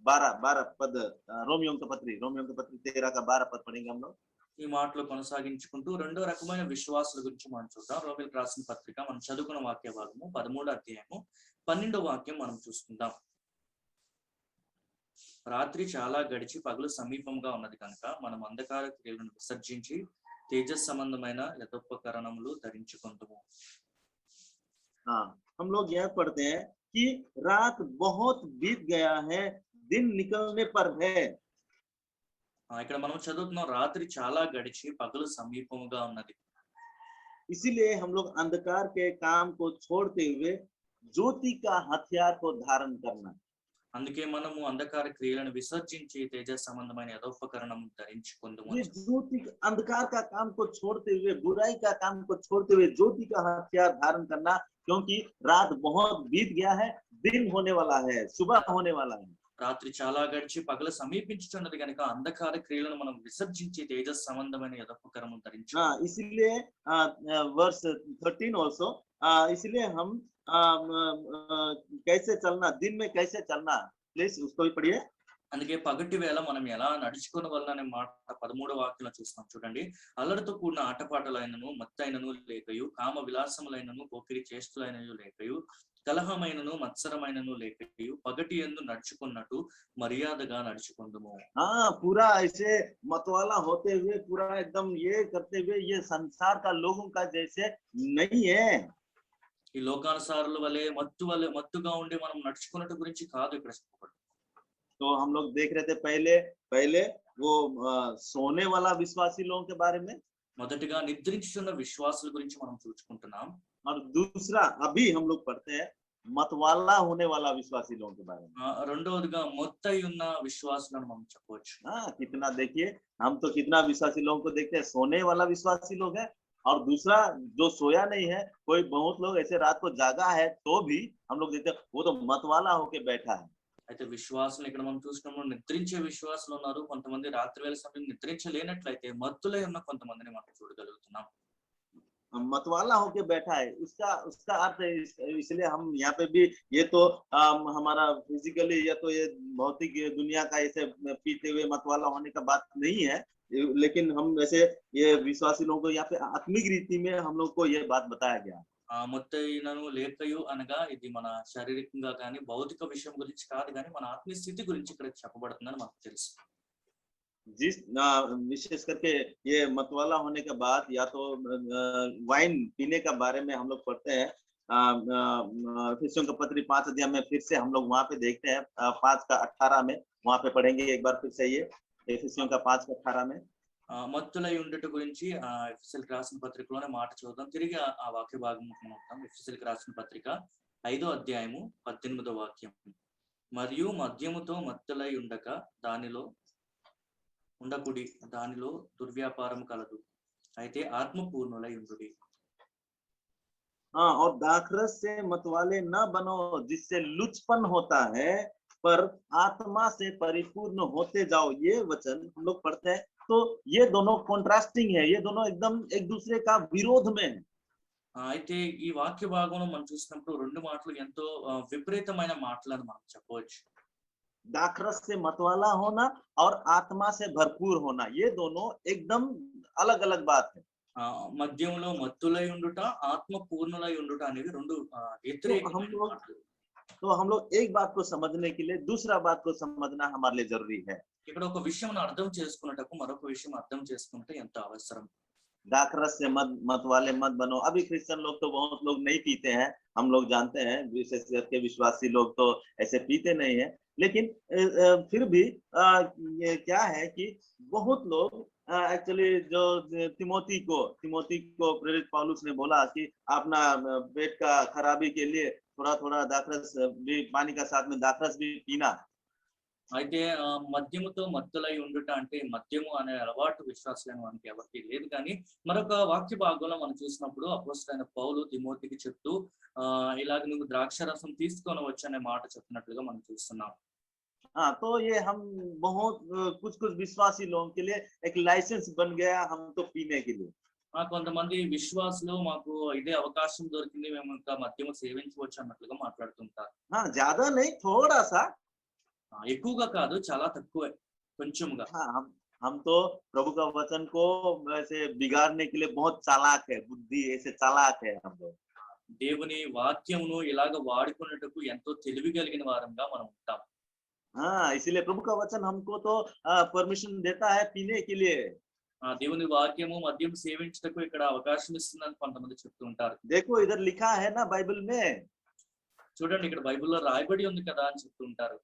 12 पद, रोमियो का पत्री 13 का 12 पद पढ़ेंगे हम लोग। ఈ మాటలు కొనసాగించుకుంటూ రెండో రకమైన విశ్వాసుల గురించి మనం చూద్దాం. రోమిలకు రాసిన పత్రిక మనం చదువుకున్న వాక్య భాగము 13వ అధ్యాయము 12వ వాక్యం మనం చూసుకుందాం. రాత్రి చాలా గడిచి పగలు సమీపంగా ఉన్నది కనుక మనం అంధకార క్రియలను విసర్జించి తేజస్ సంబంధమైన యథోపకరణములు ధరించుకుందుము. हाँ, हम लोग यह पढ़ते हैं कि रात बहुत बीत गया है, दिन निकलने पर है। ఇక్కడ మనం చదువుతున్నాం, రాత్రి చాలా గడిచి పగలు సమీపముగా ఉన్నది. इसीलिए हम लोग अंधकार के काम को छोड़ते हुए ज्योति का हथियार को धारण करना। అందుకే మనము అంధకార క్రియలను విసర్జించి తేజ సంబంధమైన యథోపకరణం ధరించుకుందుము. ये ज्योति अंधकार का काम को छोड़ते हुए, बुराई का काम को छोड़ते हुए ज्योति का हथियार धारण करना, क्योंकि रात बहुत बीत गया है, दिन होने वाला है, सुबह होने वाला है। రాత్రి చాలా గడిచి పగలు సమీపించుచున్నది కనుక అంధకార క్రియలను మనం విసర్జించి తేజ సంబంధమైన యథోపకరణం ధరించు. इसलिए वर्स 13 ऑल्सो, इसलिए हम कैसे चलना, दिन में कैसे चलना, प्लीज उसको भी पढ़िए। అందుకే పగటి వేళ మనం ఎలా నడుచుకుని వలననే మాట 13వ వాక్యంలో చూస్తాం చూడండి. అల్లరితో కూడిన ఆటపాటలైనను మత్తైనను లేకయు, కామ విలాసములైనను పోకిరి చేష్టలైనను లేకయు, కలహమైనను మత్సరమైనను లేకయు, పగటి యందు నడుచుకున్నట్టు మర్యాదగా నడుచుకుందుము. हाँ, पूरा ऐसे मतवाला होते हुए पूरा एकदम ये करते हुए ये संसार का लोगों का जैसे नहीं है। ఈ లోకానుసారుల వలె మత్తుగా ఉండి మనం నడుచుకున్నట్టు గురించి కాదు ఇక్కడ చెప్పబడింది. तो हम लोग देख रहे थे पहले वो सोने वाला विश्वासी लोगों के बारे में, మొదటిగా నిద్రించుతున్న విశ్వాసుల గురించి మనం చూసుకుంటున్నాం. और दूसरा अभी हम लोग पढ़ते हैं मतवाला होने वाला विश्वासी लोगों के बारे में। రెండవదిగా మొత్తై ఉన్న విశ్వాసులను మనం చెప్పవచ్చు. हाँ, कितना देखिए, हम तो कितना विश्वासी लोगों को देखते हैं, सोने वाला विश्वासी लोग है, और दूसरा जो सोया नहीं है, कोई बहुत लोग ऐसे रात को जागा है तो भी हम लोग देखते हैं वो तो मतवाला होके बैठा है। అయితే విశ్వాసులు ఇక్కడ మనం చూసినప్పుడు నిద్రించే విశ్వాసులు ఉన్నారు, కొంతమంది రాత్రి వేళ సమయం నిద్రించలేనట్లయితే మత్తులై ఉన్న కొంతమందిని మనం చూడగలుగుతున్నాం. मतवाला होके बैठा है, उसका अर्थ इसलिए हम यहाँ पे भी ये तो हमारा फिजिकली या तो ये भौतिक दुनिया का ऐसे पीते हुए मतवाला होने का बात नहीं है, लेकिन हम वैसे ये विश्वासी लोगों को यहाँ पे आत्मिक रीति में हम लोग को ये बात बताया गया। మొత్తైనను లేకయు అనగా ఇది మన శారీరకంగా కానీ భౌతిక విషయం గురించి కాదు, కానీ మన ఆత్మీయ స్థితి గురించి ఇక్కడ చెప్పబడుతుందని మనకు తెలుసు. जिस विशेष करके ये मतवाला होने के बाद या तो वाइन पीने का बारे में हम लोग पढ़ते हैं एफिसियों का पत्री 5 अध्याय में, फिर से हम लोग वहां पे देखते हैं 5:18 में, वहां पे पढ़ेंगे एक बार फिर से ये एफिसियों का 5:18 में। మత్తులై ఉండట గురించి ఎఫెసీయులకు రాసిన పత్రికలోనే మాట చదువుదాం. తిరిగి ఆ వాక్య భాగం మొత్తం ఎఫెసీయులకు రాసిన పత్రిక 5వ అధ్యాయము 18వ వాక్యం. మరియు మద్యముతో మత్తులై ఉండక దానిలో ఉండకుడి, దానిలో దుర్వ్యాపారం కలదు, అయితే ఆత్మపూర్ణులై ఉండుడి. हाँ, और दाखरस से मतवाले न बनो जिससे लुचपन होता है, पर आत्मा से परिपूर्ण होते जाओ। ये वचन हम लोग पढ़ते हैं तो ये दोनों कॉन्ट्रास्टिंग है, ये दोनों एकदम एक दूसरे का विरोध में है। అయితే ఈ వాక్య భాగంలో మనం చూసినప్పుడు రెండు మాటలు ఎంతో విపరీతమైన మాటలని మనం చెప్పవచ్చు. दाखरस से मतवाला होना और आत्मा से भरपूर होना, ये दोनों एकदम अलग अलग बात है। మద్యంలో మత్తులై ఉండుట, ఆత్మ పూర్ణులై ఉండుట అనేవి రెండు వ్యతిరేకమైన మాటలు. तो हम लोग एक बात को समझने के लिए दूसरा बात को समझना हमारे लिए जरूरी है। ఇక్కడ ఒక విషయం అర్థం చేసుకున్నటకు మరొక విషయం అర్థం చేసుకుంటే ఎంతో అవసరం. दाखरस से मत वाले मत बनो। अभी क्रिश्चियन लोग तो बहुत लोग नहीं पीते हैं, हम लोग जानते हैं, विशेष करके विश्वासी लोग तो ऐसे पीते नहीं है, लेकिन फिर भी ये क्या है कि बहुत लोग एक्चुअली जो तिमोथी को प्रेरित पौलुस ने बोला कि अपना पेट का खराबी के लिए थोड़ा थोड़ा दाखरस भी, पानी का साथ में दाखरस भी पीना। అయితే మద్యముతో మత్తులై ఉండుట అంటే మద్యము అనే అలవాటు విశ్వాసులైన మనకి ఎవరికి లేదు, కానీ మరొక వాక్య భాగంలో మనం చూసినప్పుడు అపోస్తలుడైన పౌలు తిమోతికి చెప్తూ ఇలాగ నువ్వు ద్రాక్షరసం తీసుకొనవచ్చు అనే మాట చెప్పినట్లుగా మనం చూస్తున్నాం. हाँ, तो ये हम बहुत कुछ विश्वासी लोगों के लिए एक लाइसेंस बन गया हम तो पीने के लिए। కొంతమంది విశ్వాసులు మాకు ఇదే అవకాశం దొరికింది, మేము ఇంకా మద్యము సేవించవచ్చు అన్నట్లుగా మాట్లాడుతుంటారు. हाँ, ज्यादा नहीं, थोड़ा सा, ఎక్కువగా కాదు, చాలా తక్కువే, కొంచెంగా. हाँ, हम तो प्रभु का वचन को वैसे बिगाड़ने के लिए बहुत चालाक है, बुद्धि ऐसे चालाक है हम लोग। దేవుని వాక్యమును ఇలాగ వాడుకున్నట్టుకు ఎంతో తెలివి కలిగిన వారంగా మనం ఉంటాం. हाँ, इसीलिए प्रभु का वचन हमको तो परमिशन देता है पीने के लिए। దేవుని వాక్యము మద్యం సేవించటకు ఇక్కడ అవకాశం ఇస్తుందని కొంతమంది చెప్తూ ఉంటారు. देखो इधर लिखा है ना बाइबल में, చూడండి ఇక్కడ బైబిల్లో రాయబడి ఉంది కదా అని చెప్తూ ఉంటారు.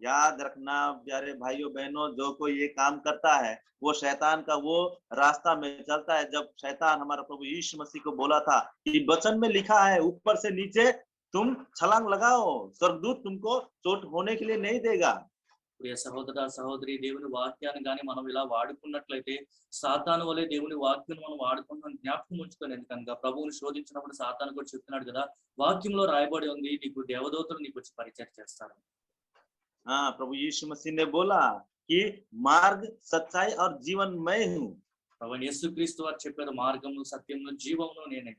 याद रखना प्यारे भाइयों बहनों, जो कोई ये काम करता है वो शैतान का वो रास्ता में चलता है। जब शैतान हमारा प्रभु यीशु मसीह को बोला था कि वचन में लिखा है ऊपर से नीचे तुम छलांग लगाओ, स्वर्गदूत तुमको चोट होने के लिए नहीं देगा। ప్రియ సహోదర సహోదరి, దేవుని వాక్యాన్ని కానీ మనం ఇలా వాడుకున్నట్లయితే సాతాను వలె దేవుని వాక్యం మనం వాడుకుంటున్న జ్ఞాపకం ఉంచుకొని, ఎందుకనగా ప్రభువుని శోధించినప్పుడు సాతాను కూడా చెప్తున్నాడు కదా, వాక్యంలో రాయబడి ఉంది నీకు దేవదూతలు నీకు వచ్చి పరిచయం చేస్తారు. हाँ, प्रभु यीशु मसीह ने बोला कि मार्ग सच्चाई और जीवन मैं हूँ। ప్రభు యేసుక్రీస్తు వారు చెప్పారు, మార్గము సత్యము జీవమును నేనే.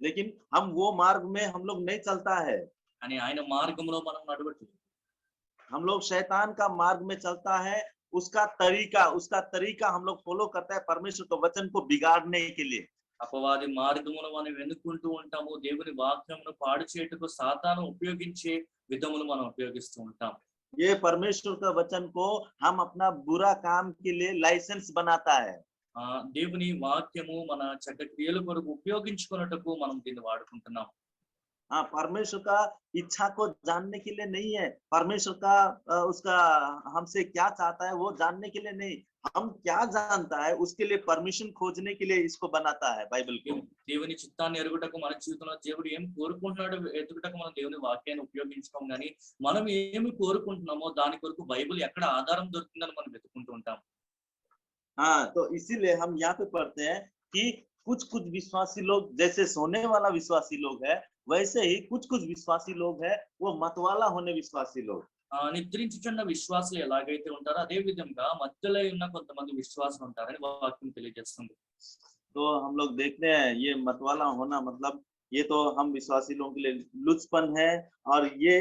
लेकिन हम वो मार्ग में हम लोग नहीं चलता है, అని ఆయన మార్గంలో మనం నడవట్లేదు. हम लोग शैतान का मार्ग में चलता है, उसका तरीका हम लोग फॉलो करता है परमेश्वर के वचन को बिगाड़ने के लिए। అపవాది మార్గమును మనం వెనుకుంటూ ఉంటాము. దేవుని వాక్యమును పాడు చేయుటకు సాతాను ఉపయోగించే విధములు మనం ఉపయోగిస్తూ ఉంటాం. ये परमेश्वर का वचन को हम अपना बुरा काम के लिए लाइसेंस बनाता है। దేవుని వాక్యము మన చెడ్డ క్రియల కొరకు ఉపయోగించుకున్నటకు మనం దీన్ని వాడుకుంటున్నాం. हाँ, परमेश्वर का इच्छा को जानने के लिए नहीं है, परमेश्वर का उसका हमसे क्या चाहता है वो जानने के लिए नहीं, हम क्या जानता है उसके लिए परमिशन खोजने के लिए इसको बनाता है बाइबल को। దేవుని చిత్తాన్ని ఎరుగుటకు మన జీవితంలో దేవుడు ఏం కోరుకుంటున్నాడో ఎదుగుటకు మనం దేవుని వాక్యాన్ని ఉపయోగించుకోం, కానీ మనం ఏమి కోరుకుంటున్నామో దాని కొరకు బైబిల్ ఎక్కడ ఆధారం దొరుకుతుందని మనం వెతుకుంటూ ఉంటాం. हाँ, तो इसीलिए हम यहाँ पे पढ़ते हैं कि कुछ कुछ विश्वासी लोग जैसे सोने वाला विश्वासी लोग है, वैसे ही कुछ कुछ विश्वासी लोग है वो मतवाला होने विश्वासी लोग। నిద్రించుచున్న విశ్వాసులు ఎలాగైతే ఉంటారో అదే విధంగా మధ్యలో ఉన్న కొంతమంది విశ్వాసులు ఉంటారని వాక్యం తెలియజేస్తుంది. तो हम लोग देखते हैं ये मतवाला होना मतलब ये तो हम विश्वासी लोगों के लिए लुचपन है, और ये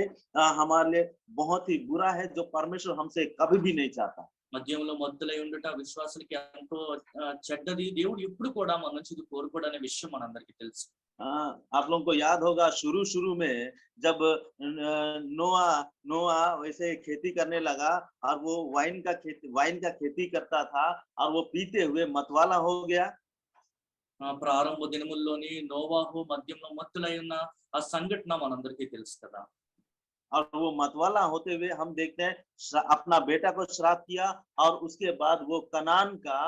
हमारे लिए बहुत ही बुरा है जो परमेश्वर हमसे कभी भी नहीं चाहता। మధ్యంలో మధ్యలో ఉండట విశ్వాసులకి ఎంతో చెడ్డది. దేవుడు ఎప్పుడు కూడా మన నుంచి ఇది కోరుకోడు అనే విషయం మనందరికీ తెలుసు. आप लोगों को याद होगा शुरू में जब नोआ वैसे खेती करने लगा और वो वाइन का खेती करता था और वो पीते हुए मतवाला हो गया। ప్రారంభ దినముల్లోని నోవాహు మధ్యంలో మత్తులై ఉన్న ఆ సంఘటన మనందరికీ తెలుసు కదా. और वो मतवाला होते हुए हम देखते हैं अपना बेटा को श्राप किया और उसके बाद वो कनान का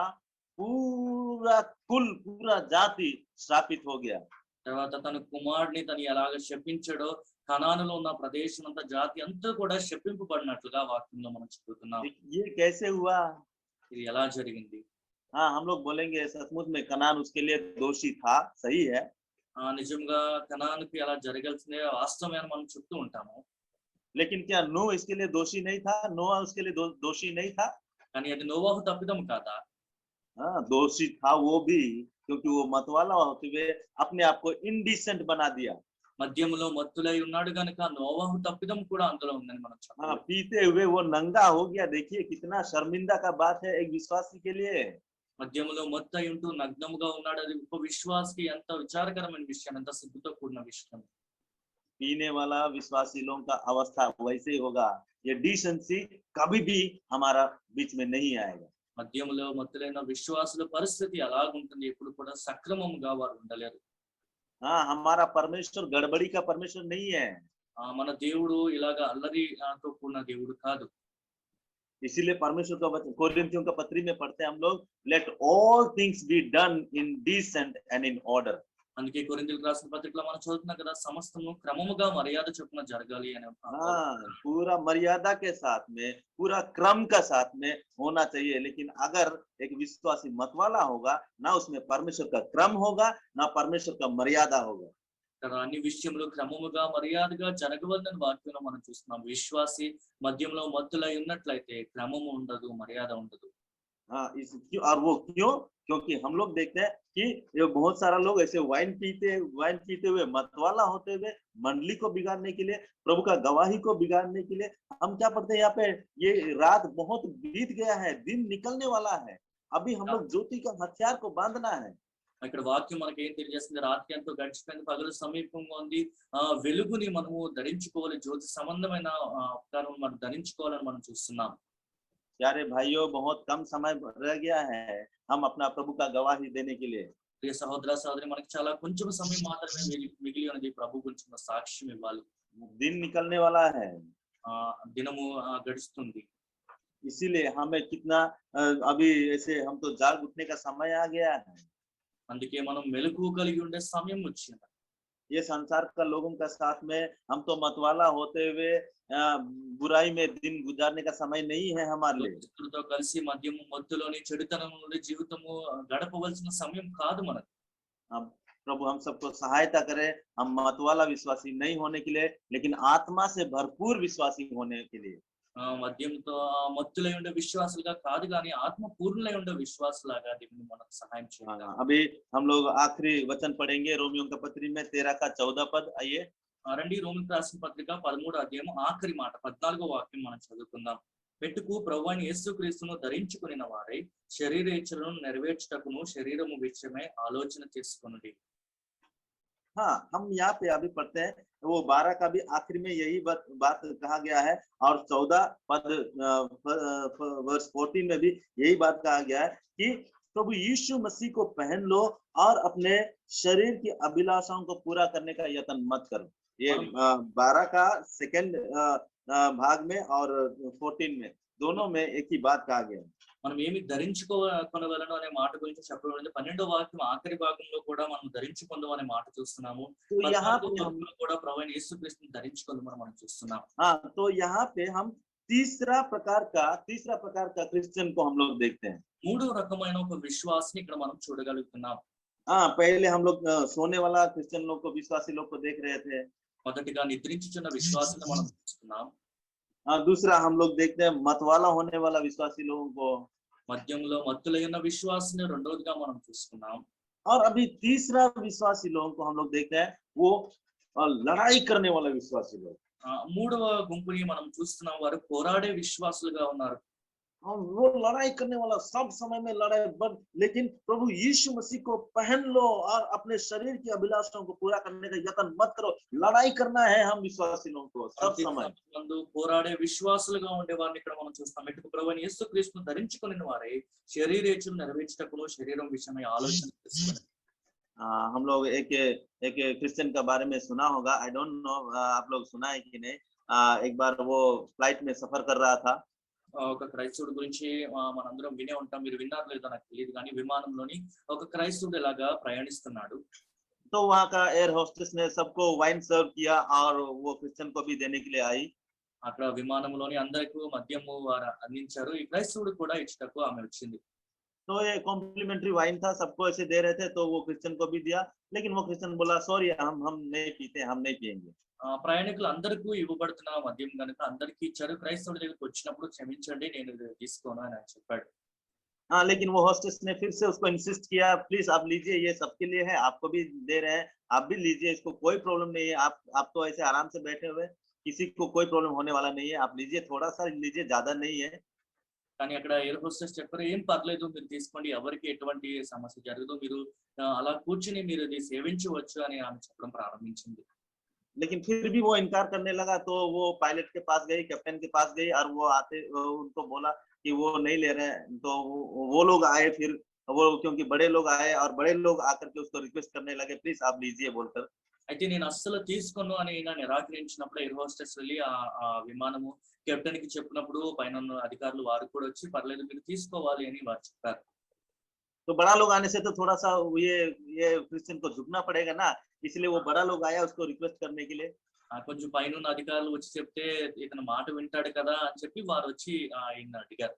पूरा जाति श्रापित हो गया। తర్వాత తన కుమారుడిని తను ఎలాగ శపించాడో కనానులో ఉన్న ప్రదేశం అంతా జాతి అంతా కూడా శపింపబడినట్లుగా వాక్యంలో మనం చదువుతున్నాం. ये कैसे हुआ? ఇది ఎలా జరిగింది? हाँ, हम लोग बोलेंगे सचमुच में कनान उसके लिए दोषी था, सही है। నిజంగా కనానుకి అలా జరగాల్సిందే వాస్తవమే అని మనం చెప్తూ ఉంటాము. लेकिन क्या नूह इसके लिए दोषी नहीं था? नोआ उसके लिए दोषी नहीं था? కానీ అది నోవాహు తప్పిదం కాదా? हाँ, दोषी था वो भी, क्योंकि वो मतवाला होते हुए अपने आप को इंडिसेंट बना दिया। మద్యములో మత్తులై ఉన్నాడు గనుక నోవాహు తప్పిదం కూడా అందులో ఉందని మనం हाँ, చెప్పాలి. पीते हुए वो नंगा हो गया। देखिए कितना शर्मिंदा का बात है एक विश्वासी के लिए। మద్యములో మత్తై ఉంటూ నగ్నముగా ఉన్నాడు. అది ఒక విశ్వాసికి ఎంత విచారకరమైన విషయం, ఎంత సిగ్గుతో కూడిన విషయం. पीने वाला विश्वासी लोगों का अवस्था वैसे ही होगा। ये डिसेंसी कभी भी हमारा बीच में नहीं आएगा। మద్యములో మత్తులైన విశ్వాసుల పరిస్థితి అలాగుంటుంది, ఎప్పుడు కూడా సక్రమముగా వారు ఉండలేరు. हाँ, हमारा परमेश्वर गड़बड़ी का परमेश्वर नहीं है। మన దేవుడు ఇలాగా అల్లరితో కూడిన దేవుడు కాదు. इसीलिए परमेश्वर का वचन कोरिन्थियों का पत्री में पढ़ते हैं हम लोग, let all things be done in decent and in order. అందుకే కొరింథీయులకు రాసిన పత్రికలో మనం చదువుతున్నాం కదా, సమస్తము క్రమముగా మర్యాద చొప్పున జరగాలి అని. पूरा मर्यादा के साथ में, पूरा क्रम का साथ में होना चाहिए। लेकिन अगर एक विश्वासी मतवाला होगा, ना उसमें परमेश्वर का क्रम होगा, ना परमेश्वर का मर्यादा होगा। కదా అన్ని విషయంలో క్రమముగా మర్యాదగా జరగవలసిన వాక్యంలో మనం చూస్తున్నాం. విశ్వాసి మద్యంలో మత్తులై ఉన్నట్లయితే క్రమము ఉండదు, మర్యాద ఉండదు. हाँ, और वो क्यों? क्योंकि हम लोग देखते हैं कि ये बहुत सारा लोग ऐसे वाइन पीते हुए मतवाला होते हुए मंडली को बिगाड़ने के लिए, प्रभु का गवाही को बिगाड़ने के लिए हम क्या पढ़ते हैं यहाँ पे, ये रात बहुत बीत गया है, दिन निकलने वाला है, अभी हम लोग ज्योति का हथियार को बांधना है। ఇక్కడ వాక్యం మనకి ఏం తెలియజేస్తుంది? రాత్రి ఎంతో గడిచిపోయింది, పగలు సమీపంగా ఉంది. వెలుగుని మనము ధరించుకోవాలి, జ్యోతి సంబంధమైన ఉపకారం మనం ధరించుకోవాలని మనం చూస్తున్నాం. प्यारे भाइयों, बहुत कम समय रह गया है हम अपना प्रभु का गवाही देने के लिए। ప్రియ సహోదర సహోదరి, మనకి చాలా కొంచెం సమయం మాత్రమే మిగిలి ఉన్నది ప్రభు గురించి సాక్ష్యం ఇవ్వాలి. दिन निकलने वाला है, దినము గడుస్తుంది. इसीलिए हमें कितना अभी ऐसे हम तो जाग उठने का समय आ गया है। అందుకే మనం మెలకువ కలిగి ఉండే సమయం వచ్చింది. ये संसार का लोगों का साथ में हम तो मतवाला होते हुए बुराई में दिन गुजारने का समय नहीं है हमारे लिए। తో కలిసి మద్యము మత్తులోని చెడుతనం నుండి జీవితము గడపవలసిన సమయం కాదు మనకు. प्रभु हम सबको सहायता करे, हम मतवाला विश्वासी नहीं होने के लिए, लेकिन आत्मा से भरपूर विश्वासी होने के लिए। మద్యంతో మత్తులై ఉండే విశ్వాసులుగా కాదు, కానీ ఆత్మ పూర్ణులై ఉండే విశ్వాసులాగా దేవుని మనకు సహాయం చేయాలి. अभी हम लोग आखिरी वचन पढ़ेंगे रोमियो का पत्री में 13 का 14 पद। आइए, రండి రోమిలకు రాసిన పత్రిక 13వ అధ్యాయం ఆఖరి మాట 14వ వాక్యం మనం చదువుకుందాం. పెట్టుకు ప్రభువైన యేసుక్రీస్తును ధరించుకుని వారై శరీరేచ్ఛలను నెరవేర్చుటకును శరీరము విషయమై ఆలోచన చేసుకొనుడి. हाँ, हम यहाँ पे अभी पढ़ते हैं, वो 12 का भी आखिर में यही बात कहा गया है, और 14 पद वर्ष 14 में भी यही बात कहा गया है कि प्रभु यीशु मसीह को पहन लो और अपने शरीर की अभिलाषाओं को पूरा करने का यत्न मत करो। ये 12 का सेकंड भाग में और 14 में दोनों में एक ही बात कहा गया है। మనం ఏమి ధరించుకొనవలెను అనే మాట గురించి చెప్పబడింది. 12వ వాక్యం ఆఖరి భాగంలో కూడా మనం ధరించుకుందాం అనే మాట చూస్తున్నాము. 14వ వాక్యంలో కూడా ప్రభువైన యేసుక్రీస్తుని ధరించుకుందామని మనం చూస్తున్నాం. हाँ, तो यहाँ पे हम तीसरा प्रकार का क्रिश्चियन को हम लोग देखते हैं। మూడో రకమైన ఒక విశ్వాసిని ఇక్కడ మనం చూడగలుగుతున్నాం. हाँ, पहले हम लोग सोने वाला क्रिश्चियन लोग को, विश्वासी लोग को देख रहे थे। మొదటిగా నిద్రించుచున్న విశ్వాసిని మనం చూస్తున్నాం. दूसरा हम लोग देखते हैं मतवाला होने वाला विश्वासी लोगों को। మద్యంలో మత్తులైన విశ్వాసిని రెండోదిగా మనం చూస్తున్నాం. और अभी तीसरा विश्वासी लोगों को हम लोग देखते हैं, वो लड़ाई करने वाला विश्वासी लोग। మూడవ గుంపుని మనం చూస్తున్నాం, వారు పోరాడే విశ్వాసులుగా ఉన్నారు. वो लड़ाई करने वाला, सब समय में लड़ाई, लेकिन प्रभु यीशु मसीह को पहन लो और अपने शरीर की अभिलाषाओं को पूरा करने का यत्न मत करो। लड़ाई करना है हम विश्वासी लोगों को सब समय। పోరాడే విశ్వాసులుగా ఉండే వారిని ఇక్కడ మనం చూస్తాం. ఇటు ప్రభువైన యేసుక్రీస్తును ధరించుకుని వారే శరీరేచ్ఛను నెరవేర్చుటకును శరీరం విషయమై ఆలోచన చేసుకుని. हम लोग एक क्रिश्चियन का बारे में सुना होगा, आई डोंट नो आप लोग सुना है कि नहीं। एक बार वो फ्लाइट में सफर कर रहा था। ఒక క్రైస్తవుడి గురించి మనందరం వినే ఉంటాం, మీరు విన్నారు లేదో నాకు తెలియదు కానీ విమానంలోని ఒక క్రైస్తవుడు ఇలాగా ప్రయాణిస్తున్నాడు. तो वहाँ का एयर होस्टेस ने सबको वाइन सर्व किया और वो क्रिश्चियन को भी देने के लिए आई। అక్కడ విమానంలోని అందరికీ మద్యము వారు అందించారు. ఈ క్రైస్తవుడు కూడా ఇచ్చటకు ఆమె వచ్చింది. तो ये कॉम्प्लीमेंट्री वाइन था, सबको ऐसे दे रहे थे, तो वो क्रिश्चियन को भी दिया, लेकिन वो क्रिश्चियन बोला सॉरी, हम नहीं पीते, हम नहीं पिएंगे। ప్రయాణికులు అందరికీ ఇవ్వబడుతున్న మద్యం కనుక అందరికీ ఇచ్చారు. క్రైస్తవుడి దగ్గరికి వచ్చినప్పుడు క్షమించండి, నేను ఇది తీసుకోను అని ఆయన చెప్పాడు. हाँ, लेकिन वो होस्टेस ने फिर से उसको इंसिस्ट किया, प्लीज आप लीजिए, ये सबके लिए है, आपको भी दे रहे हैं, आप भी लीजिए, इसको कोई प्रॉब्लम नहीं है, आप तो ऐसे आराम से बैठे हुए, किसी को कोई प्रॉब्लम होने वाला नहीं है, आप लीजिए, थोड़ा सा लीजिए, ज्यादा नहीं है। కానీ అక్కడ ఎయిర్ హోస్టెస్ చెప్పారు, ఏం పర్లేదు మీరు తీసుకోండి, ఎవరికి ఎటువంటి సమస్య జరగదు, మీరు అలా కూర్చుని మీరు ఇది సేవించవచ్చు అని ఆమె చెప్పడం ప్రారంభించింది. लेकिन फिर भी वो इनकार करने लगा, तो वो पायलट के पास गई, कैप्टन के पास गई, और वो आते उनको बोला कि वो नहीं ले रहे हैं। तो वो लोग आए, फिर वो क्योंकि बड़े लोग आए और बड़े लोग आकर के उसको रिक्वेस्ट करने लगे, प्लीज आप लीजिए बोलकर। అయితే నేను అస్సలు తీసుకోను అని ఈయన నిరాకరించినప్పుడు ఎయిర్ హోస్టెస్ వెళ్ళి ఆ విమానము కెప్టెన్ కి చెప్పినప్పుడు పైన ఉన్న అధికారులు వారు కూడా వచ్చి పర్లేదు మీరు తీసుకోవాలి అని వారు చెప్పారు. तो बड़ा लोग आने से तो थोड़ा सा ये क्रिश्चियन को झुकना पड़ेगा ना, इसलिए वो बड़ा लोग आया उसको रिक्वेस्ट करने के लिए। కొంచెం పైన ఉన్న అధికారులు వచ్చి చెప్తే ఇతను మాట వింటాడు కదా అని చెప్పి వారు వచ్చి ఆయన అడిగారు.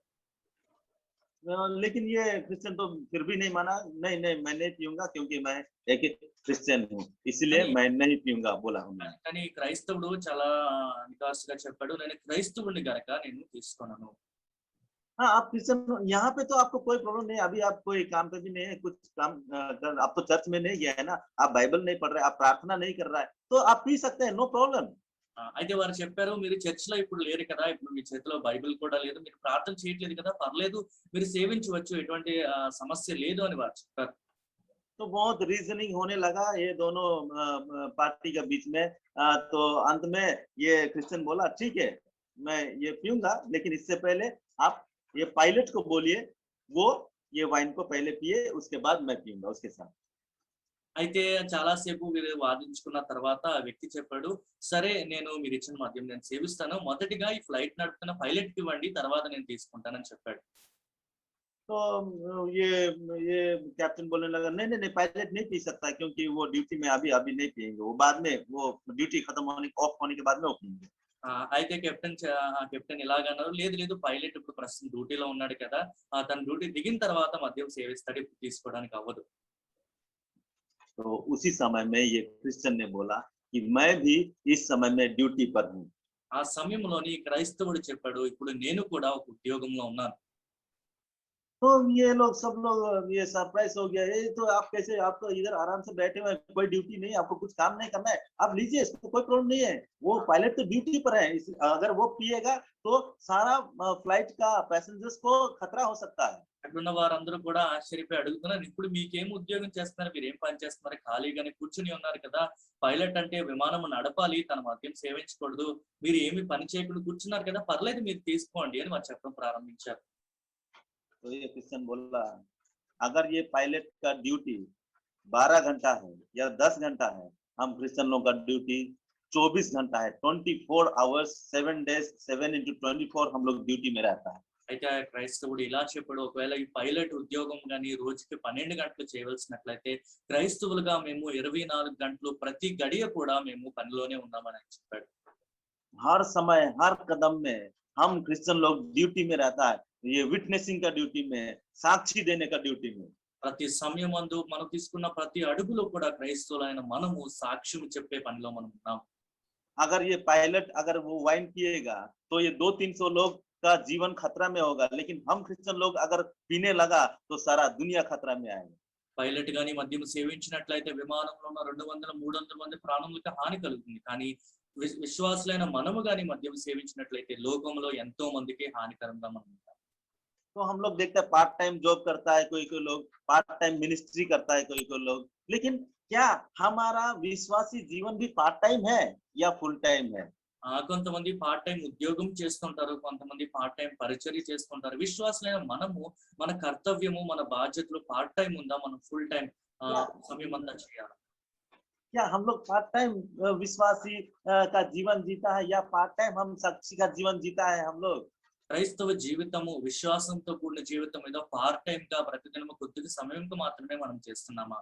लेकिन ये क्रिश्चियन तो फिर भी नहीं माना, नहीं मैं नहीं पीऊंगा क्योंकि मैं एक क्रिश्चियन हूँ, इसलिए मैं नहीं पीऊंगा बोला उन्होंने। కానీ క్రైస్తవుడు చాలా నికార్సుగా చెప్పాడు, నేను క్రైస్తవుడిని గనక నేను తీసుకోనను. हाँ, आप क्रिश्चियन, यहाँ पे तो आपको कोई प्रॉब्लम नहीं, अभी आप कोई काम पे भी नहीं है, कुछ काम आप तो चर्च में नहीं गया है ना, आप बाइबल नहीं पढ़ रहे, आप प्रार्थना नहीं कर रहा है, तो आप पी सकते हैं, नो प्रॉब्लम। అయితే వారు చెప్పారు, మీరు చర్చ్ లో ఇప్పుడు లేరు కదా, ఇప్పుడు మీ చేతిలో బైబిల్ కూడా లేదు, మీరు ప్రార్థన చేయట్లేదు కదా, పర్లేదు మీరు సేవించవచ్చు, ఎటువంటి సమస్య లేదు అని వారు చెప్పారు. तो बहुत रीजनिंग होने लगा ये दोनों पार्टी के बीच में। तो अंत में ये क्रिश्चियन बोला ठीक है मैं ये पीऊंगा, लेकिन इससे पहले आप ये पायलट को बोलिए वो ये वाइन को पहले पिए, उसके बाद मैं पीऊंगा उसके साथ। అయితే చాలాసేపు వీరు వాదించుకున్న తర్వాత ఆ వ్యక్తి చెప్పాడు, సరే నేను మీరు ఇచ్చిన మద్యం నేను సేవిస్తాను, మొదటిగా ఈ ఫ్లైట్ నడుపుతున్న పైలట్ కి ఇవ్వండి, తర్వాత నేను తీసుకుంటానని చెప్పాడు. तो ये कैप्टन बोलने लगा नहीं पायलट नहीं पी सकता क्योंकि वो ड्यूटी में अभी नहीं पिएंगे, वो बाद में, वो ड्यूटी खत्म ऑफ होने के बाद में वो पिएंगे। అయితే కెప్టెన్ ఇలాగన్నారు, లేదు లేదు పైలట్ ఇప్పుడు ప్రస్తుతం డ్యూటీలో ఉన్నాడు కదా, తన డ్యూటీ దిగిన తర్వాత మద్యం సేవిస్తాడు, ఇప్పుడు తీసుకోవడానికి అవ్వదు. तो उसी समय में ये क्रिश्चियन ने बोला कि मैं भी इस समय में ड्यूटी पर हूँ। ఆ సమయంలోని క్రైస్తవుడు చెప్పాడు, ఇప్పుడు నేను కూడా ఒక ఉద్యోగంలో ఉన్నాను. तो ये लोग सब लोग ये सरप्राइज हो गया, ये तो आप कैसे, आप तो इधर आराम से बैठे हुए हैं, कोई ड्यूटी नहीं, आपको कुछ काम नहीं करना है, आप लीजिए, इसको कोई प्रॉब्लम नहीं है। वो पायलट तो ड्यूटी पर है, अगर वो पिएगा तो सारा फ्लाइट का पैसेंजर्स को खतरा हो सकता है। అక్కడున్న వారందరూ కూడా ఆశ్చర్యపోయి అడుగుతున్నారు, ఇప్పుడు మీకేం ఉద్యోగం చేస్తున్నారు, మీరు ఏం పని చేస్తున్నారు, ఖాళీగానే కూర్చుని ఉన్నారు కదా, పైలట్ అంటే విమానం నడపాలి, తన మద్యం సేవించకూడదు, మీరు ఏమి పని చేయకుండా కూర్చున్నారు కదా, పర్లేదు మీరు తీసుకోండి అని వారు చెప్పడం ప్రారంభించారు. तो ये क्रिश्चियन बोला, अगर ये पायलट का ड्यूटी 12 घंटा है या 10 घंटा है, हम क्रिश्चियन लोगों का ड्यूटी 24 घंटा है, 24 आवर्स 7 डेज 7 into 24 हम लोग ड्यूटी में रहता है। అయితే ఆ క్రైస్తవుడు ఇలా చెప్పాడు, ఒకవేళ ఈ పైలట్ ఉద్యోగం గాని రోజుకి 12 గంటలు చేయవలసినట్లయితే క్రైస్తవులుగా మేము 24 గంటలు ప్రతి గడియ కూడా మేము పనిలోనే ఉన్నామని చెప్పాడు. हर समय हर कदम में हम क्रिश्चियन लोग ड्यूटी में रहता है, ये विटनेसिंग का ड्यूटी में, साक्षी देने का ड्यूटी में। ప్రతి సమయమందు మనం తీసుకున్న ప్రతి అడుగులో కూడా క్రైస్తవులైన మనము సాక్ష్యం చెప్పే పనిలో మనం ఉన్నాం. अगर ये पायलट अगर वो वाइन पिएगा तो ये 200-300 लोग का जीवन खतरा में होगा, लेकिन हम क्रिश्चियन लोग अगर पीने लगा तो सारा दुनिया खतरा में आएगा। పైలట్ గాని మద్యం సేవించినట్లయితే విమానంలో ఉన్న 200-300 మంది ప్రాణములకు హాని కలుగుతుంది. కానీ విశ్వాసులైన మనము గాని మద్యం సేవించినట్లయితే లోకంలో ఎంతో మందికి హానికరంగా మనం ఉంటాం. तो हम लोग देखते हैं पार्ट टाइम जॉब करता है कोई कोई लोग, पार्ट टाइम मिनिस्ट्री करता है कोई कोई लोग, लेकिन क्या हमारा विश्वासी जीवन भी पार्ट टाइम है या फुल टाइम है? కొంతమంది పార్ట్ టైం ఉద్యోగం చేస్తుంటారు, కొంతమంది పార్ట్ టైం పరిచర్య చేస్తుంటారు. విశ్వాసులైన మనము మన కర్తవ్యము మన బాధ్యతలు పార్ట్ టైం ఉందా, మనం ఫుల్ టైం సమయం అంతా చేయాలి? क्या हम लोग पार्ट टाइम विश्वासी का जीवन जीता है या पार्ट टाइम हम साक्षी का जीवन जीता है? हम लोग క్రైస్తవ జీవితము విశ్వాసంతో కూడిన జీవితం ఏదో పార్ట్ టైం గా ప్రతిదినము కొద్దిగా సమయంతో మాత్రమే మనం చేస్తున్నామా?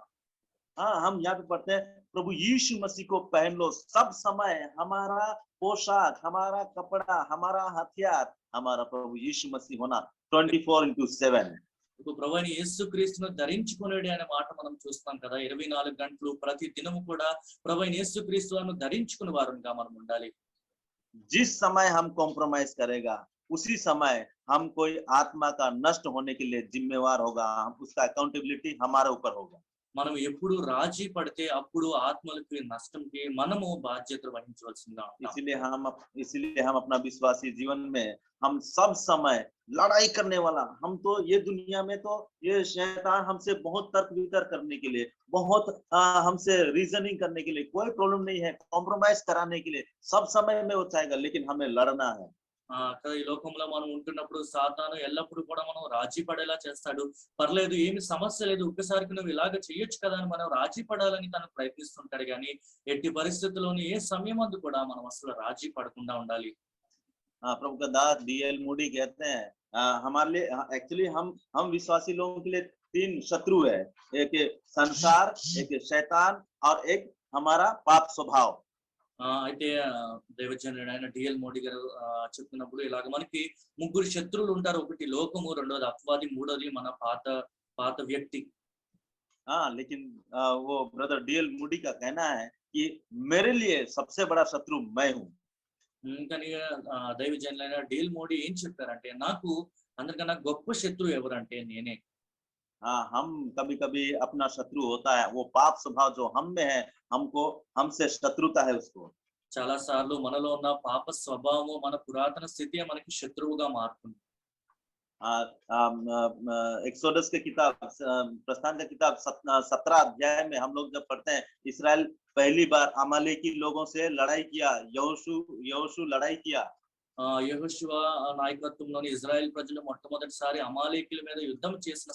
हाँ, हम यहाँ पे पढ़ते हैं प्रभु यीशु मसीह को पहन लो सब समय, हमारा पोशाक, हमारा कपड़ा, हमारा हथियार हमारा प्रभु यीशु मसीह होना 24/7। ఇప్పుడు ప్రభువైన యేసుక్రీస్తును ధరించుకునేది అనే మాట మనం చూస్తాం కదా, 24 గంటలు ప్రతి దినము కూడా ప్రభువైన యేసుక్రీస్తును ధరించుకునే వారుగా మనం ఉండాలి. जिस समय हम कॉम्प्रोमाइज करेगा उसी समय हम कोई आत्मा का नष्ट होने के लिए जिम्मेवार होगा, उसका अकाउंटेबिलिटी हमारे ऊपर होगा। మనం ఎప్పుడు రాజీ పడితే అప్పుడు ఆత్మలకు నష్టంకి మనము బాధ్యతలు వహించవలసిందిగా ఉంటాం. इसलिए हम अपना विश्वासी जीवन में हम सब समय लड़ाई करने वाला, हम तो ये दुनिया में तो ये शैतान हमसे बहुत तर्क वितर्क करने के लिए, बहुत हमसे रीजनिंग करने के लिए कोई प्रॉब्लम नहीं है, कॉम्प्रोमाइज कराने के लिए सब समय में वो चाहेगा, लेकिन हमें लड़ना है। ఈ లోకంలో మనం ఉంటున్నప్పుడు సాతాను ఎల్లప్పుడూ కూడా మనం రాజీ పడేలా చేస్తాడు. పర్లేదు, ఏమి సమస్య లేదు, ఒక్కసారికి నువ్వు ఇలాగ చేయొచ్చు కదా అని మనం రాజీ పడాలని తను ప్రయత్నిస్తుంటాడు. కానీ ఎట్టి పరిస్థితుల్లోని ఏ సమయం అందు కూడా మనం అసలు రాజీ పడకుండా ఉండాలి. प्रभु का दास DL मूडी कहते हैं हमारे लिए एक्चुअली हम विश्वासी लोगों के लिए 3 शत्रु है, एक संसार, एक शैतान और एक हमारा पाप स्वभाव। అయితే దైవజనుడు అయిన DL మోడీ గారు చెప్తున్నప్పుడు ఇలాగ మనకి 3 శత్రువులు ఉంటారు. ఒకటి లోకము, రెండోది అపవాది, మూడోది మన పాత వ్యక్తి. लेकिन वो ब्रदर DL मूडी का कहना है कि मेरे लिए सबसे बड़ा शत्रु मैं हूँ। కానీ దైవజనులైన DL మోడీ ఏం చెప్పారంటే, నాకు అందరికన్నా గొప్ప శత్రువు ఎవరంటే నేనే. हम कभी कभी अपना शत्रु होता है, वो पाप स्वभाव जो हम में है, हमसे शत्रुता है उसको। చాలా సార్లు మనలో ఉన్న పాప స్వభావము, మన పురాతన స్థితి మనకి శత్రువుగా మారుతుంది. एक्सोडस के किताब, प्रस्थान का किताब 17 अध्याय में हम लोग जब पढ़ते हैं, इसराइल पहली बार अमालेकी लोगों से लड़ाई किया, यहोशू लड़ाई किया। యెహోషువ నాయకత్వంలోని ఇజ్రాయెల్ ప్రజలు మొట్టమొదటిసారి అమాలేకీల మీద యుద్ధం చేసిన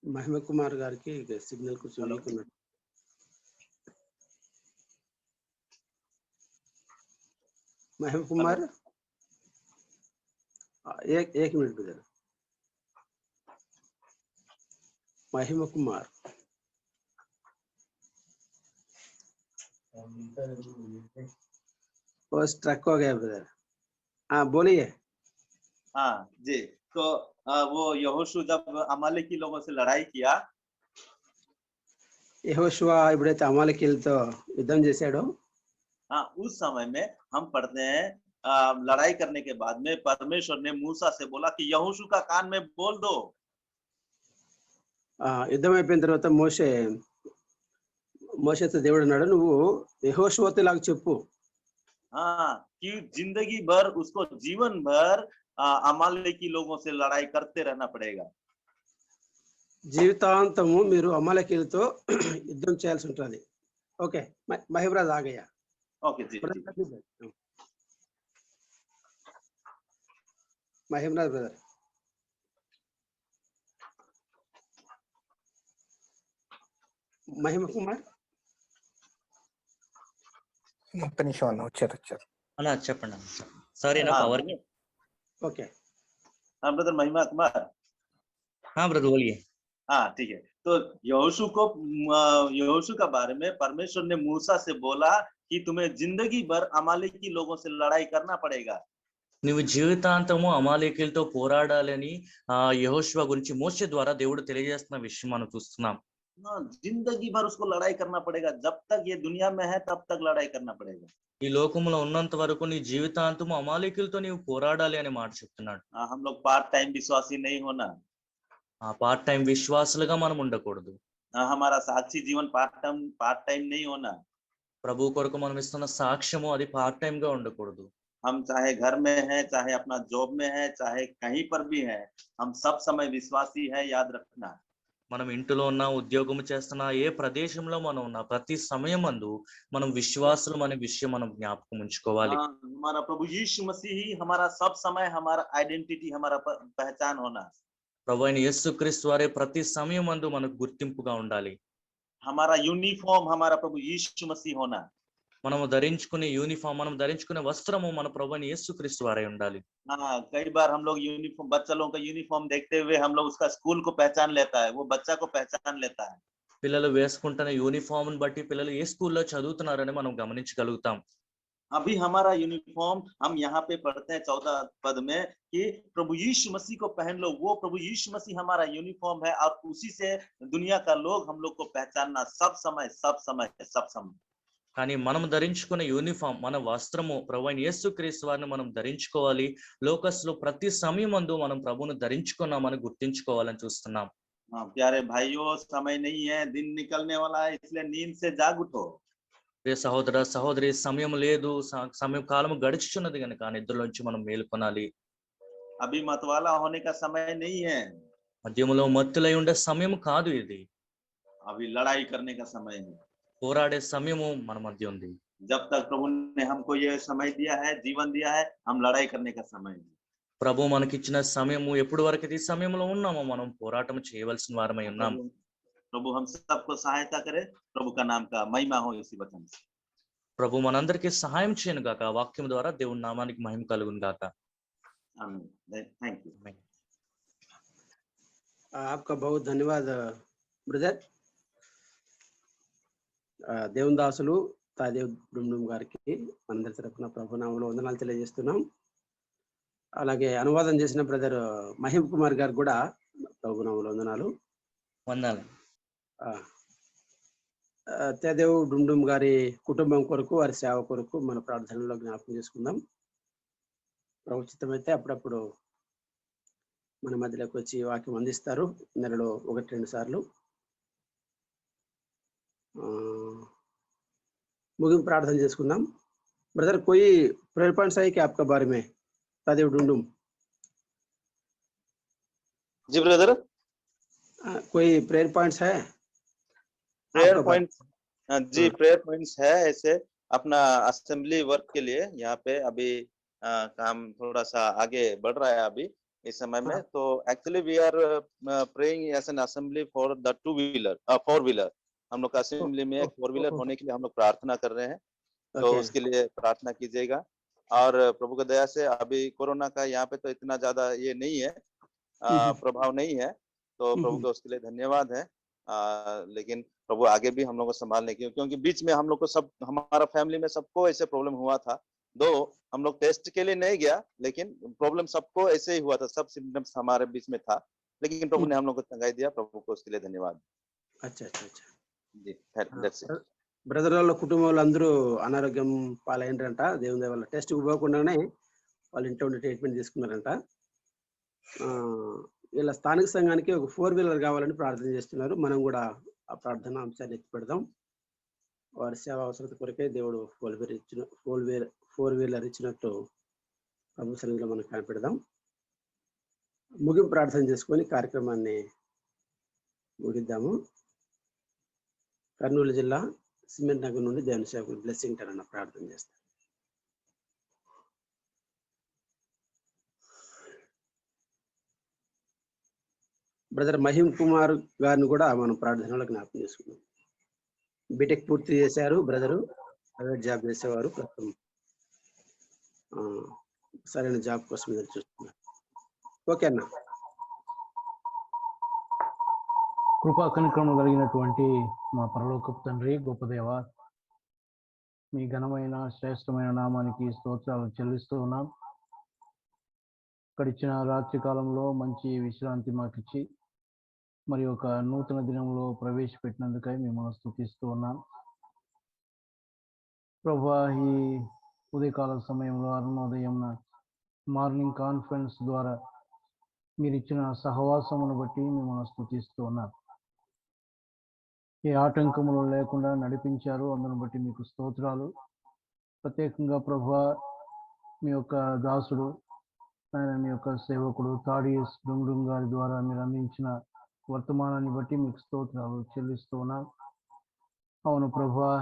మహిమ కుమార్ గారికి సిగ్నల్ కొంచెం వీక్ ఉన్నట్టు. మహిమ కుమార్, एक मिनट ब्रदर, महिमा कुमार वो स्ट्रक हो गया ब्रदर। हाँ बोलिए। हाँ जी। तो वो यहोशू जब अमालेकी लोगों से लड़ाई किया, యెహోషువ ఎప్పుడైతే అమాలేకీయులతో యుద్ధం చేశాడో हाँ उस समय में हम पढ़ते हैं लड़ाई करने के बाद में परमेश्वर ने मूसा से बोला कि यहोशू का कान में बोल दो। యుద్ధం అయిపోయిన తర్వాత మోషేతో దేవుడు అన్నాడు, నువ్వు యెహోషువతో ఇలాగ చెప్పు, हाँ कि जिंदगी भर उसको जीवन भर अमालेकी लोगों से लड़ाई करते रहना पड़ेगा। జీవితాంతము మీరు అమాలేకీయులతో యుద్ధం చేయాల్సి ఉంటుంది. ఓకే, మహిబ్రాజ్ ఆగయ్యా. ओके जी जी। మహిబ్రాజ్ బ్రదర్. మహిమ కుమార్. ఒక్క నిమిషం అన్న, వచ్చారు. అలా చెప్పండి. సారీ నా हाँ పవర్. ఓకే. हाँ ब्रदर महिमा कुमार। हाँ ब्रदर बोलिए। हाँ ठीक है। तो यहोशू का बारे में परमेश्वर ने मूसा से बोला कि तुम्हें जिंदगी भर अमालेकी लोगों से लड़ाई करना पड़ेगा। నువ్వు జీవితాంతము అమాలేకీయులతో పోరాడాలని యెహోషువ గురించి మోషే ద్వారా దేవుడు తెలియజేస్తున్న విషయం మనం చూస్తున్నాం. हाँ जिंदगी भर उसको लड़ाई करना पड़ेगा, जब तक ये दुनिया में है तब तक लड़ाई करना पड़ेगा। ఈ లోకంలో ఉన్నంత వరకు నీ జీవితాంతము అమాలేకీయులతో నీవు పోరాడాలి అనే మాట చెప్తున్నాడు. हम लोग पार्ट टाइम विश्वासी नहीं होना। పార్ట్ టైం విశ్వాసులుగా మనం ఉండకూడదు. हमारा साक्षी जीवन पार्ट टाइम नहीं होना। ప్రభు కొరకు మనం ఇస్తున్న సాక్ష్యము అది పార్ట్ టైం గా ఉండకూడదు. हम चाहे घर में है, चाहे अपना जॉब में है, चाहे कहीं पर भी है, हम सब समय विश्वासी है, याद रखना। మనం ఇంటిలో ఉన్న ఉద్యోగం చేస్తున్న ఏ ప్రదేశంలో మనం ఉన్న ప్రతి సమయమందు మనం విశ్వాసులం అనే విషయం మనం జ్ఞాపకం ఉంచుకోవాలి. हमारा प्रभु यीशु मसीह ही हमारा सब समय हमारा आइडेंटिटी, हमारा पहचान होना। ప్రభు అయిన యేసుక్రీస్తు వారే ప్రతి సమయమందు మనకు గుర్తింపుగా ఉండాలి. हमारा यूनिफॉर्म हमारा प्रभु यीशु मसीह होना। మనము ధరించుకునే యూనిఫామ్, మనం ధరించుకునే వస్త్రము మన ప్రభు అయిన యేసుక్రీస్తు వారే ఉండాలి. हाँ कई बार हम लोग यूनिफॉर्म, बच्चा लोगों का यूनिफॉर्म देखते हुए हम लोग उसका स्कूल को पहचान लेता है, वो बच्चा को पहचान लेता है। పిల్లలు వేసుకుంటున్న యూనిఫామ్ బట్టి పిల్లలు ఏ స్కూల్లో చదువుతున్నారని మనం గమనించగలుగుతాం. अभी हमारा यूनिफॉर्म हम यहाँ पे पढ़ते हैं 14 पद में कि प्रभु यीशु मसीह को पहन लो। वो प्रभु यीशु मसीह हमारा यूनिफॉर्म है और उसी से दुनिया का लोग हम लोग को पहचानना सब समय। కానీ మనం ధరించుకునే యూనిఫామ్, మన వస్త్రము ప్రభు అయిన యేసుక్రీస్తు వారిని మనం ధరించుకోవాలి. లోకస్లో ప్రతి సమయమందు మనం ప్రభువును ధరించుకున్నామని గుర్తించుకోవాలని చూస్తున్నాం. प्यारे भाइयों, समय नहीं है, दिन निकलने वाला है, इसलिए नींद से जाग उठो। ప్రియ సహోదర సహోదరి, సమయం లేదు, సమయం కాలం గడుచుచున్నది కనుక నిద్రలోంచి మనం మేలుకొనాలి. अभी मतवाला होने का समय नहीं है, మద్యములో మత్తులై ఉండే సమయం కాదు ఇది. अभी लड़ाई करने का समय है। పోరాడే సమయము మన మధ్య ఉంది. जब तक प्रभु ने हमको ये समय दिया है, जीवन दिया है, हम लड़ाई करने का समय है। ప్రభు మనకిచ్చిన సమయము ఎప్పుడు వరకు ఈ సమయంలో ఉన్నామో మనం పోరాటం చేయవలసిన వారమై ఉన్నాం. प्रभु हम सबको सहायता करे, प्रभु का नाम का महिमा हो इसी वचन से। ప్రభు మనందరికీ సహాయం చేయను గాక. వాక్యం ద్వారా దేవుని నామానికి మహిమ కలుగును గాక. आमीन। Thank you. आपका बहुत धन्यवाद బ్రదర్. దేవుని దాసులు తాదేవ్ డుమ్డుమ్ గారికి అందరి తరపున ప్రభునామంలో వందనాలు తెలియజేస్తున్నాం. అలాగే అనువాదం చేసిన బ్రదర్ మహిమ్ కుమార్ గారు కూడా ప్రభునామంలో వందనాలు. వందనాలు. తాదేవ్ డుమ్డుమ్ గారి కుటుంబం కొరకు, వారి సేవ కొరకు మన ప్రార్థనలో జ్ఞాపకం చేసుకుందాం. ప్రభుత్వమైతే అప్పుడప్పుడు మన మధ్యలోకి వచ్చి వాక్యం అందిస్తారు, నెలలో 1-2 సార్లు. मुझे प्रार्थना చేసుకుందాం. ब्रदर कोई प्रेयर पॉइंट्स है क्या आपका बारे में? तादेव डुंडुम जी ब्रदर, कोई प्रेयर पॉइंट्स है? प्रेयर पॉइंट जी प्रेयर पॉइंट्स है ऐसे अपना असेंबली वर्क के लिए। यहाँ पे अभी काम थोड़ा सा आगे बढ़ रहा है अभी इस समय में। तो actually we are praying as an assembly for the 4 wheeler. हम लोग का असेंबली में 4 व्हीलर होने के लिए हम लोग प्रार्थना कर रहे हैं, तो उसके लिए प्रार्थना कीजिएगा। और प्रभु की दया से अभी कोरोना का यहाँ पे तो इतना ज्यादा ये नहीं है, प्रभाव नहीं है, तो प्रभु का उसके लिए धन्यवाद है। लेकिन प्रभु आगे भी हम लोग को संभालने की, क्योंकि बीच में हम लोग को सब, हमारा फैमिली में सबको ऐसे प्रॉब्लम हुआ था, दो हम लोग टेस्ट के लिए नहीं गया, लेकिन प्रॉब्लम सबको ऐसे ही हुआ था, सब सिम्टम्स हमारे बीच में था, लेकिन प्रभु ने हम लोग को चंगाई दिया। प्रभु को उसके लिए धन्यवाद। अच्छा अच्छा अच्छा जी, that's it. బ్రదర్ వాళ్ళ కుటుంబంలో అందరూ అనారోగ్యం పాలైనరంట. దేవుని దయ వల్ల టెస్ట్ పోకుండానే వాళ్ళ ఇంట్లో ఉండి ట్రీట్మెంట్ తీసుకున్నారంట. వీళ్ళ స్థానిక సంఘానికి ఒక 4-వీలర్ కావాలని ప్రార్థన చేస్తున్నారు. మనం కూడా ఆ ప్రార్థన అంశాన్ని ఎత్తి పెడదాం. వారి సేవ అవసరత కొరకే దేవుడు 4-వీలర్ ఇచ్చినట్టు ప్రభు సన్నిధిలో మనం కనిపెడదాం. ముగింపు ప్రార్థన చేసుకొని కార్యక్రమాన్ని ముగిద్దాము. కర్నూలు జిల్లా సిమెంట్ నగర్ నుండి దేవుని సేవకులు బ్లెస్సింగ్ అన్న ప్రార్థన చేస్తారు. బ్రదర్ మహిమ్ కుమార్ గారిని కూడా మనం ప్రార్థనలో జ్ఞాపకం చేసుకున్నాం. బీటెక్ పూర్తి చేశారు బ్రదరు, ప్రైవేట్ జాబ్ చేసేవారు, ప్రస్తుతం సరైన జాబ్ కోసం ఎదురు చూస్తున్నారు. ఓకే అన్న. కృపా కనికరము కలిగినటువంటి మా పరలోకపు తండ్రి, గొప్ప దేవ, మీ ఘనమైన శ్రేష్టమైన నామానికి స్తోత్రాలు చెల్లిస్తూ ఉన్నాం. గడిచిన రాత్రి కాలంలో మంచి విశ్రాంతి మాకిచ్చి మరి ఒక నూతన దినంలో ప్రవేశపెట్టినందుకై మిమ్మల్ని స్తుతిస్తూ ఉన్నాం. ప్రభువా, ఈ ఉదయకాల సమయంలో అరుణోదయం మార్నింగ్ కాన్ఫరెన్స్ ద్వారా మీరు ఇచ్చిన సహవాసమును బట్టి మిమ్మల్ని స్తుతిస్తూ ఉన్నాం. ఏ ఆటంకములు లేకుండా నడిపించారు, అందును బట్టి మీకు స్తోత్రాలు. ప్రత్యేకంగా ప్రభువా, మీ యొక్క దాసుడు, ఆయన మీ యొక్క సేవకుడు తాడియస్ డుంగుడుం గారి ద్వారా మీరు అందించిన వర్తమానాన్ని బట్టి మీకు స్తోత్రాలు చెల్లిస్తూ ఉన్నాం. అవును ప్రభువా,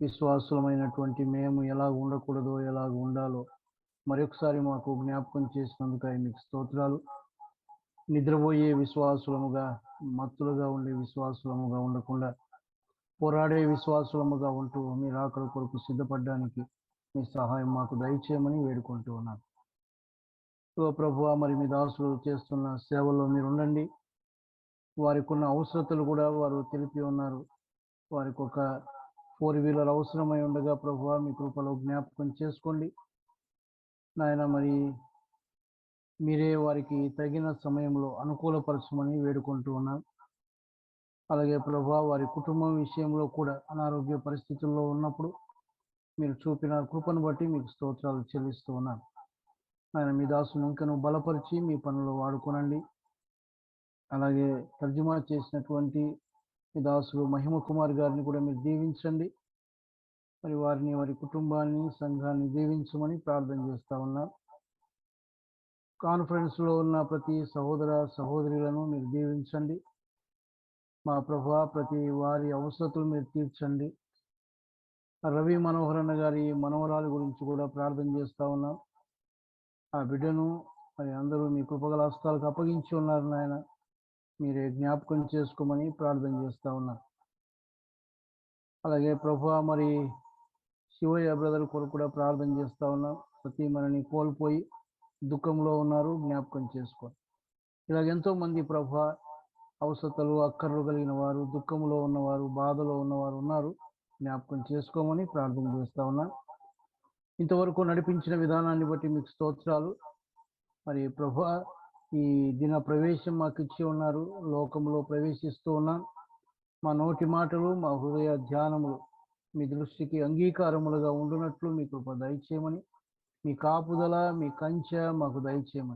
విశ్వాసులమైనటువంటి మేము ఎలా ఉండకూడదో, ఎలాగ ఉండాలో మరొకసారి మాకు జ్ఞాపకం చేసినందుకై మీకు స్తోత్రాలు. నిద్రపోయే విశ్వాసులముగా, మత్తులుగా ఉండే విశ్వాసులముగా ఉండకుండా పోరాడే విశ్వాసులముగా ఉంటూ మీరు ఆకలి కొరకు సిద్ధపడడానికి మీ సహాయం మాకు దయచేయమని వేడుకుంటూ ఉన్నాను. ఓ ప్రభువా, మరి మీ దాసులు చేస్తున్న సేవలో మీరు ఉండండి. వారికి ఉన్న అవసరతలు కూడా వారు తెలిపి ఉన్నారు. వారికి ఒక 4-వీలర్ అవసరమై ఉండగా ప్రభువా, మీ కృపలో జ్ఞాపకం చేసుకోండి నాయన. మరి మీరే వారికి తగిన సమయంలో అనుకూలపరచమని వేడుకుంటూ ఉన్నాం. అలాగే ప్రభువా, వారి కుటుంబం విషయంలో కూడా అనారోగ్య పరిస్థితుల్లో ఉన్నప్పుడు మీరు చూపిన కృపను బట్టి మీకు స్తోత్రాలు చెల్లిస్తూ ఉన్నాను. ఆయన మీ దాసును ఇంకను బలపరిచి మీ పనులు వాడుకోనండి. అలాగే తర్జుమా చేసినటువంటి మీ దాసులు మహిమ కుమార్ గారిని కూడా మీరు దీవించండి. మరి వారిని, వారి కుటుంబాన్ని, సంఘాన్ని దీవించమని ప్రార్థన చేస్తా ఉన్నాం. కాన్ఫరెన్స్లో ఉన్న ప్రతి సహోదర సహోదరులను మీరు దీవించండి. మా ప్రభువా, ప్రతి వారి అవసరతలు మీరు తీర్చండి. రవి మనోహరన్న గారి మనవరాలి గురించి కూడా ప్రార్థన చేస్తా ఉన్నాం. ఆ బిడ్డను మరి అందరూ మీ కృపగల హస్తాలకు అప్పగించి ఉన్నారు నాయన. మీరే జ్ఞాపకం చేసుకోమని ప్రార్థన చేస్తా ఉన్నాం. అలాగే ప్రభువా, మరి శివయ్య బ్రదర్ కొరకు కూడా ప్రార్థన చేస్తా ఉన్నాం. ప్రతి మనని కోల్పోయి దుఃఖంలో ఉన్నారు, జ్ఞాపకం చేసుకోండి. ఇలాగ ఎంతో మంది ప్రభువా, అవసరతలు అక్కర్లు కలిగిన వారు, దుఃఖంలో ఉన్నవారు, బాధలో ఉన్నవారు ఉన్నారు, జ్ఞాపకం చేసుకోమని ప్రార్థన చేస్తా ఉన్నా. ఇంతవరకు నడిపించిన విధానాన్ని బట్టి మీకు స్తోత్రాలు. మరి ప్రభువా, ఈ దిన ప్రవేశం మాకు ఇచ్చి ఉన్నారు, లోకంలో ప్రవేశిస్తూ ఉన్నాం. మా నోటి మాటలు, మా హృదయ ధ్యానములు మీ దృష్టికి అంగీకారములుగా ఉండునట్లు మీ కృప దయచేయమని, మీ కాపుదల, మీ కంచె మాకు దయచేయమని